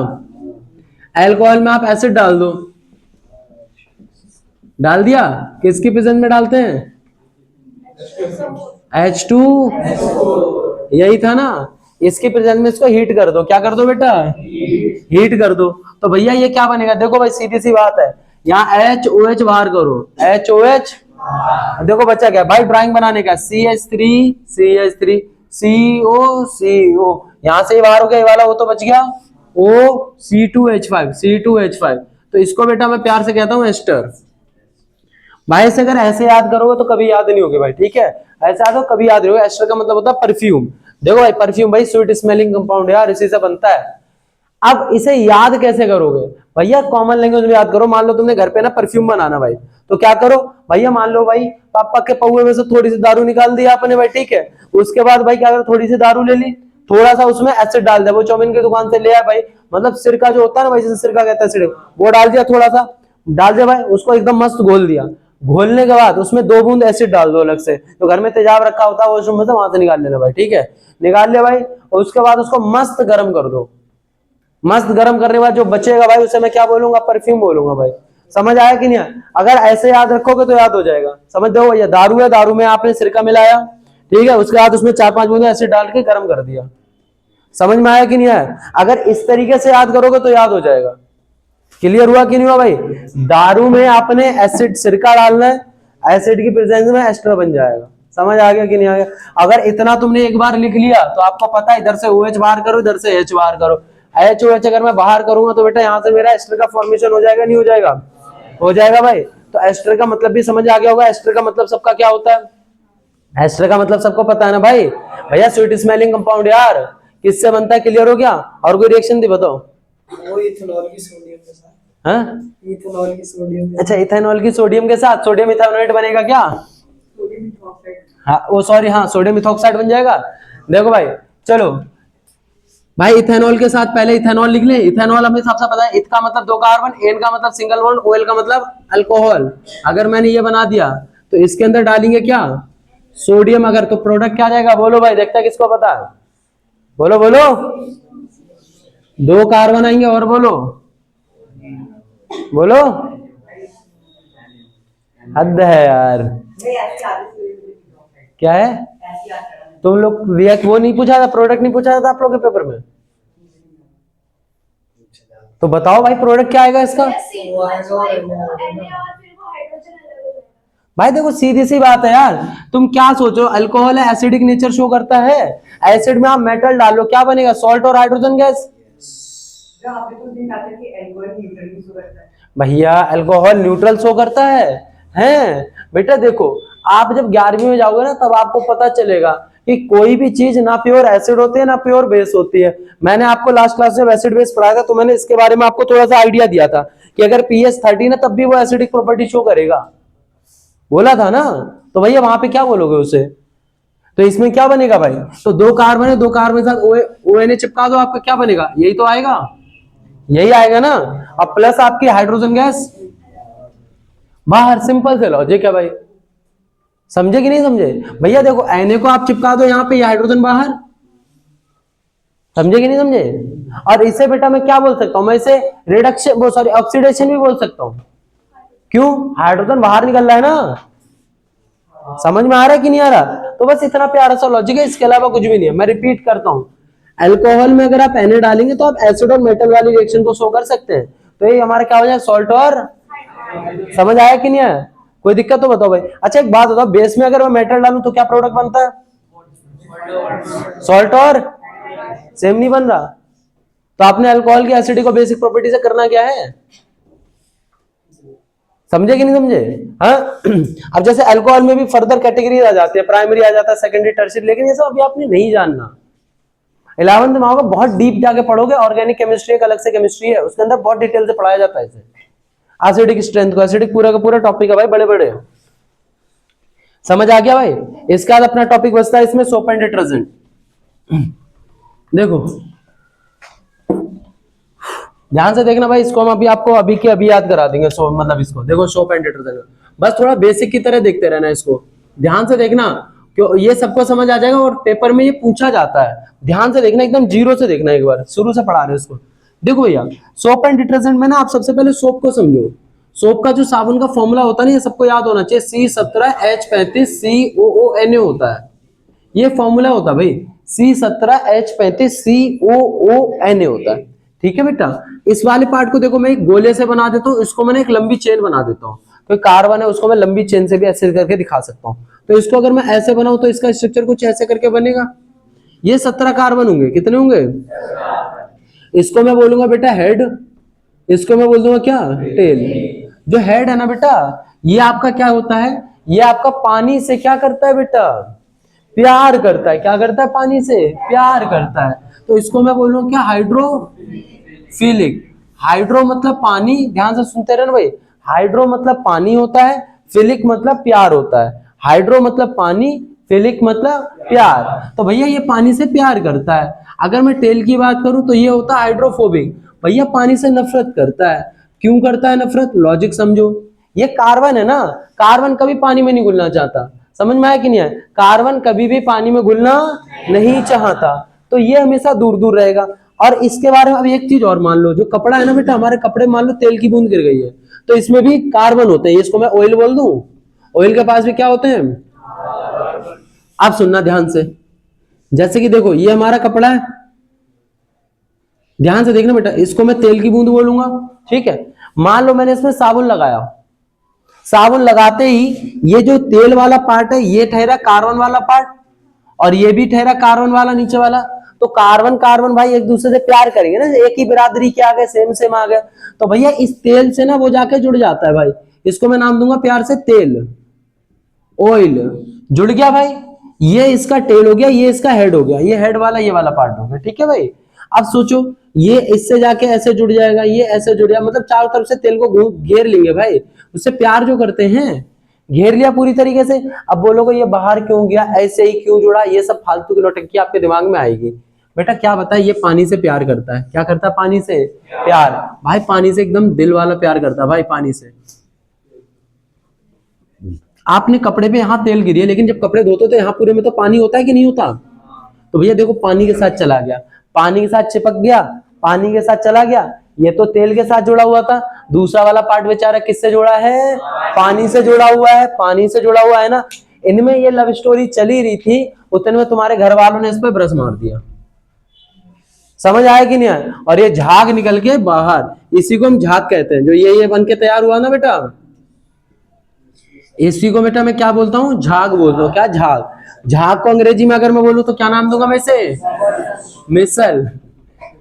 अल्कोहल में आप एसिड डाल दो, डाल दिया, किसकी प्रेजेंस में डालते हैं? H2, यही था ना। इसकी प्रेजेंस में इसको हीट कर दो, क्या कर दो बेटा? हीट कर दो। तो भैया ये क्या बनेगा? देखो भाई सीधी सी बात है, यहाँ HOH बाहर करो, HOH, देखो बच्चा क्या भाई, ड्राइंग बनाने का, CH3 CH3 CO, यहां से बाहर हो गया, ये वाला वो तो बच गया, O C2H5। तो इसको बेटा मैं प्यार से कहता हूं एस्टर। भाई ऐसे अगर ऐसे याद करोगे तो कभी याद नहीं होगी भाई, ठीक है? ऐसे याद हो कभी याद नहीं होगा। एस्टर का मतलब होता है परफ्यूम। देखो भाई, परफ्यूम भाई स्वीट स्मेलिंग कंपाउंड यार, इसी से बनता है। अब इसे याद कैसे करोगे भैया? कॉमन लैंग्वेज में याद करो। मान लो तुमने घर पे ना परफ्यूम बनाना भाई, तो क्या करो भैया? मान लो भाई पापा के पौवे में से थोड़ी सी दारू निकाल दी आपने भाई, ठीक है? उसके बाद भाई क्या करो, थोड़ी सी दारू ले ली, थोड़ा सा उसमें एसिड डाल दिया, वो चौमिन की दुकान से ले आया भाई, मतलब सिरका जो होता है ना भाई, जैसे सिरका कहता है सिरका, वो डाल दिया, थोड़ा सा डाल दिया भाई, उसको एकदम मस्त घोल दिया। घोलने के बाद उसमें 2 बूंद एसिड डाल दो अलग से, तो घर में तेजाब रखा होता है वो उसमें से वहां से निकाल लेना भाई, ठीक है? निकाल लिया भाई, और उसके बाद उसको मस्त गर्म कर दो। मस्त गर्म करने के बाद जो बचेगा भाई, उसे मैं क्या बोलूंगा? परफ्यूम बोलूंगा भाई। समझ आया कि नहीं? अगर ऐसे याद रखोगे तो याद हो जाएगा। समझ दो भैया, दारू है, दारू में आपने सिरका मिलाया, ठीक है, उसके बाद उसमें 4-5 बूंद एसिड डाल के गर्म कर दिया। समझ में आया कि नहीं आया? अगर इस तरीके से याद करोगे तो याद हो जाएगा। क्लियर हुआ कि नहीं हुआ भाई? दारू में आपने एसिड सिरका डालना है, एसिड की प्रेजेंस में एस्टर बन जाएगा। समझ आ गया कि नहीं आ गया? अगर इतना तुमने एक बार लिख लिया तो आपको पता है, इधर से OH बाहर करो, इधर से H बाहर करो। HOH अगर मैं बाहर करूंगा तो बेटा यहाँ से मेरा एस्टर का फॉर्मेशन हो जाएगा, नहीं हो जाएगा? हो जाएगा भाई। तो एस्टर का मतलब भी समझ आ गया होगा। एस्टर का मतलब सबका क्या होता है? एस्टर का मतलब सबको पता है ना भाई? भैया स्वीट स्मेलिंग कंपाउंड यार, किससे बनता है? क्लियर हो गया? और कोई रिएक्शन थी बताओ? वो इथेनॉल की सोडियम के साथ। हाँ, इथेनॉल की सोडियम। अच्छा इथेनॉल की सोडियम के साथ, सोडियम इथेनॉएट बनेगा क्या? Sodium ethoxide. हाँ वो सॉरी, हाँ सोडियम इथॉक्साइड बन जाएगा। देखो भाई चलो भाई, इथेनॉल के साथ पहले इथेनॉल लिख ले। इथेनॉल हमें सबसे पता है, इत का मतलब 2 कार्बन, एन का मतलब सिंगल बॉन्ड, ओएल का मतलब अल्कोहल। अगर मैंने ये बना दिया तो इसके अंदर डालेंगे क्या? सोडियम। अगर तो प्रोडक्ट क्या जाएगा? बोलो भाई, देखता है किसको पता है? बोलो बोलो, 2 कार्बन आएंगे, और बोलो बोलो, हद है यार। क्या है? तुम लोग रिएक्ट वो नहीं पूछा था, प्रोडक्ट नहीं पूछा था आप लोग के पेपर में? तो बताओ भाई प्रोडक्ट क्या आएगा इसका? भाई देखो सीधी सी बात है यार, तुम क्या सोचो, अल्कोहल है, एसिडिक नेचर शो करता है, एसिड में आप मेटल डालो, क्या बनेगा? सॉल्ट और हाइड्रोजन गैस। भैया अल्कोहल न्यूट्रल शो करता है, हैं बेटा? देखो आप जब 11वीं में जाओगे ना, तब आपको पता चलेगा कि कोई भी चीज ना प्योर एसिड होती है ना प्योर बेस होती है। मैंने आपको लास्ट क्लास में एसिड बेस पढ़ाया था, तो मैंने इसके बारे में आपको थोड़ा सा आइडिया दिया था कि अगर pH 13 है तब भी वो एसिडिक प्रॉपर्टी शो करेगा, बोला था ना? तो भैया वहां पे क्या बोलोगे उसे? तो इसमें क्या बनेगा भाई? तो 2 कार्बन है, 2 कार्बन के साथ ONA चिपका दो, आपका क्या बनेगा? यही तो आएगा, यही आएगा ना। अब प्लस आपकी हाइड्रोजन गैस बाहर, सिंपल से लॉजिक है भाई। समझे कि नहीं समझे भैया? देखो Na को आप चिपका दो यहाँ पे, ये हाइड्रोजन बाहर, समझे कि नहीं समझे? और इसे बेटा मैं क्या बोल सकता हूं, मैं इसे रिडक्शन, वो सॉरी ऑक्सीडेशन भी बोल सकता हूं। क्यों? हाइड्रोजन बाहर निकल रहा है ना। समझ में आ रहा है कि नहीं आ रहा? तो बस इतना प्यारा सा लॉजिक है, इसके अलावा कुछ भी नहीं है। मैं रिपीट करता हूं, अल्कोहल में अगर आप Na डालेंगे तो आप एसिड और मेटल वाली रिएक्शन को शो कर सकते हैं। तो ये हमारा क्या हो जाए, सॉल्ट और, समझ आया कि नहीं आया? कोई दिक्कत तो बताओ भाई। अच्छा एक बात बताओ, बेस में अगर मैं मेटल डालूं तो क्या प्रोडक्ट बनता है? सॉल्ट और, सेम नहीं बन रहा। तो आपने अल्कोहल की एसिडिक और बेसिक प्रॉपर्टी से करना क्या है, समझे कि नहीं समझे? हाँ अब जैसे अल्कोहल में भी फर्दर कैटेगरी आ जाती है, प्राइमरी आ जाता है, सेकेंडरी, टर्शियरी, लेकिन ये सब अभी आपने नहीं जानना। 11th में होगा, बहुत डीप जाके पढ़ोगे। ऑर्गेनिक केमिस्ट्री एक अलग से केमिस्ट्री है, उसके अंदर बहुत डिटेल से पढ़ाया जाता है इसे। एसिडिक स्ट्रेंथ को, एसिडिक पूरा का पूरा टॉपिक है भाई, बड़े बड़े। समझ आ गया भाई? इसके बाद अपना टॉपिक बचता है इसमें सोप एंड डिटर्जेंट। देखो ध्यान से देखना भाई, इसको हम अभी आपको अभी के अभी याद करा देंगे। सो मतलब इसको देखो, सोप एंड डिटर्जेंट, बस थोड़ा बेसिक की तरह देखते रहना इसको, ध्यान से देखना, क्यों ये सबको समझ आ जाएगा और पेपर में ये पूछा जाता है। ध्यान से देखना, एकदम जीरो से देखना, एक बार शुरू से पढ़ा रहे हैं इसको। देखो भैया, सोप एंड डिटर्जेंट में ना आप सबसे पहले सोप को समझो। सोप का जो साबुन का फॉर्मूला होता है ना, ये सबको याद होना चाहिए, C17H35COONA होता है। ये फॉर्मूला होता है भाई, C17H35COONA होता है। ठीक है बेटा, इस वाले पार्ट को देखो मैं एक गोले से बना देता हूँ, इसको मैंने एक लंबी चेन बना देता हूँ। तो कार्बन है, उसको मैं लंबी चेन से भी ऐसे करके दिखा सकता हूँ। तो इसको अगर मैं ऐसे बनाऊं तो इसका स्ट्रक्चर कुछ ऐसे करके बनेगा। ये 17 कार्बन होंगे, कितने होंगे? इसको मैं बोलूंगा बेटा हेड, इसको मैं बोल दूंगा क्या, टेल। जो हेड है ना बेटा, ये आपका क्या होता है, ये आपका पानी से क्या करता है बेटा, प्यार करता है। क्या करता है? पानी से प्यार करता है। तो इसको मैं बोलूंगा क्या, हाइड्रोफिलिक। हाइड्रो मतलब पानी, ध्यान से सुनते रहना भाई। हाइड्रो मतलब पानी होता है, फिलिक मतलब प्यार होता है। हाइड्रो मतलब पानी, फिलिक मतलब प्यार। तो भैया ये पानी से प्यार करता है। अगर मैं टेल की बात करूं तो ये होता है हाइड्रोफोबिक, भैया पानी से नफरत करता है। क्यों करता है नफरत? लॉजिक समझो। ये कार्बन है ना, कार्बन कभी पानी में नहीं घुलना चाहता। समझ में आया कि नहीं है? कार्बन कभी भी पानी में घुलना नहीं चाहता, तो ये हमेशा दूर दूर रहेगा। और इसके बारे में अब एक चीज और मान लो, जो कपड़ा है ना बेटा, हमारे कपड़े मान लो तेल की बूंद गिर गई है, तो इसमें भी कार्बन होते हैं। इसको मैं ऑयल बोल दूं, ऑयल के पास भी क्या होते हैं? आप सुनना ध्यान से, जैसे कि देखो ये हमारा कपड़ा है, ध्यान से देखना बेटा, इसको मैं तेल की बूंद बोलूंगा। ठीक है, मान लो मैंने इसमें साबुन लगाया, साबुन लगाते ही ये जो तेल वाला पार्ट है ये ठहरा कार्बन वाला पार्ट, और ये भी ठहरा कार्बन वाला नीचे वाला। तो कार्बन कार्बन भाई एक दूसरे से प्यार करेंगे ना, एक ही बिरादरी के आ गए, सेम सेम आ गए। तो भैया इस तेल से ना वो जाके जुड़ जाता है भाई, इसको मैं नाम दूंगा प्यार से तेल, ऑयल। जुड़ गया भाई, ये इसका टेल हो गया, ये इसका हेड हो गया, ये हेड वाला ये वाला पार्ट हो गया। ठीक है भाई, अब सोचो ये इससे जाके ऐसे जुड़ जाएगा, ये ऐसे जुड़ जाएगा, मतलब चारों तरफ से तेल को घेर लेंगे भाई। उससे प्यार जो करते हैं, घेर लिया पूरी तरीके से। अब बोलोगे ये बाहर क्यों गया, ऐसे ही क्यों जुड़ा, ये सब फालतू की नौटंकी आपके दिमाग में आएगी। बेटा क्या बताए, ये पानी से प्यार करता है। क्या करता है? पानी से प्यार। भाई पानी से एकदम दिल वाला प्यार करता है भाई, पानी से। आपने कपड़े पे यहाँ तेल गिरी है, लेकिन जब कपड़े धोते तो यहाँ पूरे में तो पानी होता है कि नहीं होता? तो भैया देखो पानी के साथ चला गया, पानी के साथ चिपक गया, पानी के साथ चला गया। ये तो तेल के साथ जुड़ा हुआ था, दूसरा वाला पार्ट बेचारा किससे जुड़ा है? पानी से जुड़ा हुआ है, पानी से जुड़ा हुआ है ना। इनमें ये लव स्टोरी चली रही थी, उतने में तुम्हारे घर वालों ने इस पे ब्रश मार दिया। समझ आया कि नहीं आया? और ये झाग निकल के बाहर, इसी को हम झाग कहते हैं। जो ये बन के तैयार हुआ ना बेटा, इसी को बेटा मैं क्या बोलता हूँ? झाग बोलता हूँ। क्या झाग? झाग को अंग्रेजी में अगर मैं बोलूं तो क्या नाम दूंगा मैं इसे? मिसल।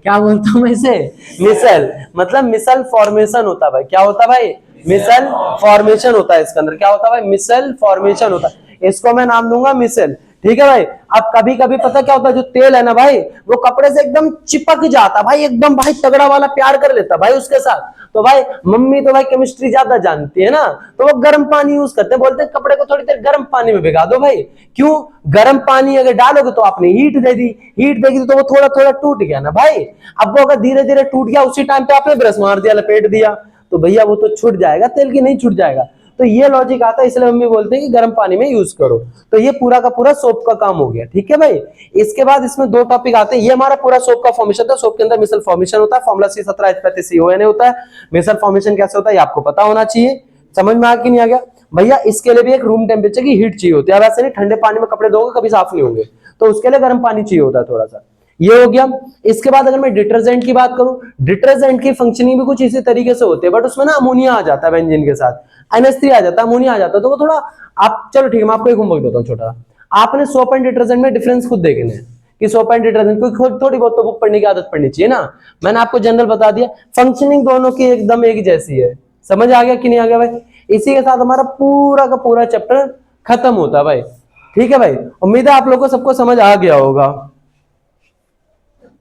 क्या बोलता हूं मैं इसे? मिसल। मतलब मिसल फॉर्मेशन होता है भाई। क्या होता है भाई? मिसल फॉर्मेशन होता है इसके अंदर। क्या होता है भाई? मिसल फॉर्मेशन होता है। इसको मैं नाम दूंगा मिसल। ठीक है भाई। अब कभी कभी पता क्या होता है, जो तेल है ना भाई, वो कपड़े से एकदम चिपक जाता भाई, एकदम भाई तगड़ा वाला प्यार कर लेता भाई उसके साथ। तो भाई मम्मी तो भाई केमिस्ट्री ज्यादा जानती है ना, तो वो गर्म पानी यूज करते हैं, बोलते हैं कपड़े को थोड़ी देर गर्म पानी में भिगा दो भाई। क्यों? गर्म पानी अगर डालोगे तो आपने हीट दे दी, हीट देगी तो वो थोड़ा थोड़ा टूट गया ना भाई। अब वो अगर धीरे धीरे टूट गया, उसी टाइम पे आपने ब्रश मार दिया, लपेट दिया, तो भैया वो तो छूट जाएगा, तेल की नहीं छूट जाएगा। तो ये लॉजिक आता है, इसलिए मम्मी बोलते हैं कि गर्म पानी में यूज करो। तो ये पूरा का पूरा सोप का काम हो गया, ठीक है भाई। इसके बाद इसमें दो टॉपिक आते हैं, ये हमारा पूरा सोप का फॉर्मेशन था। सोप के अंदर मिसल फॉर्मेशन होता है, फॉर्मूला C17H35CONA होता है। मिसल फॉर्मेशन कैसे होता है ये आपको पता होना चाहिए। समझ में आ कि नहीं आ गया भैया? इसके लिए भी एक रूम टेम्परेचर की हीट चाहिए होती है। वैसे नहीं ठंडे पानी में कपड़े धोगे कभी साफ नहीं होंगे, तो उसके लिए गर्म पानी चाहिए होता है थोड़ा सा। ये हो गया। इसके बाद अगर मैं डिटर्जेंट की बात करूं, डिटर्जेंट की फंक्शनिंग भी कुछ इसी तरीके से होती है, बट उसमें ना अमोनिया आ जाता है बेंजीन के साथ, NH3 आ जाता है, अमोनिया आ जाता है, तो वो थोड़ा आप चलो ठीक है मैं आपको एक होमवर्क देता हूँ छोटा। आपने सोप एंड डिटर्जेंट में डिफरेंस खुद देखने हैं कि सोप एंड डिटर्जेंट को थोड़ी बहुत तो बुक पढ़ने की आदत पड़नी चाहिए ना। मैंने आपको जनरल बता दिया, फंक्शनिंग दोनों की एकदम एक जैसी है। समझ आ गया कि नहीं आ गया भाई? इसी के साथ हमारा पूरा का पूरा चैप्टर खत्म होता है भाई। ठीक है भाई, उम्मीद है आप लोगों को सबको समझ आ गया होगा।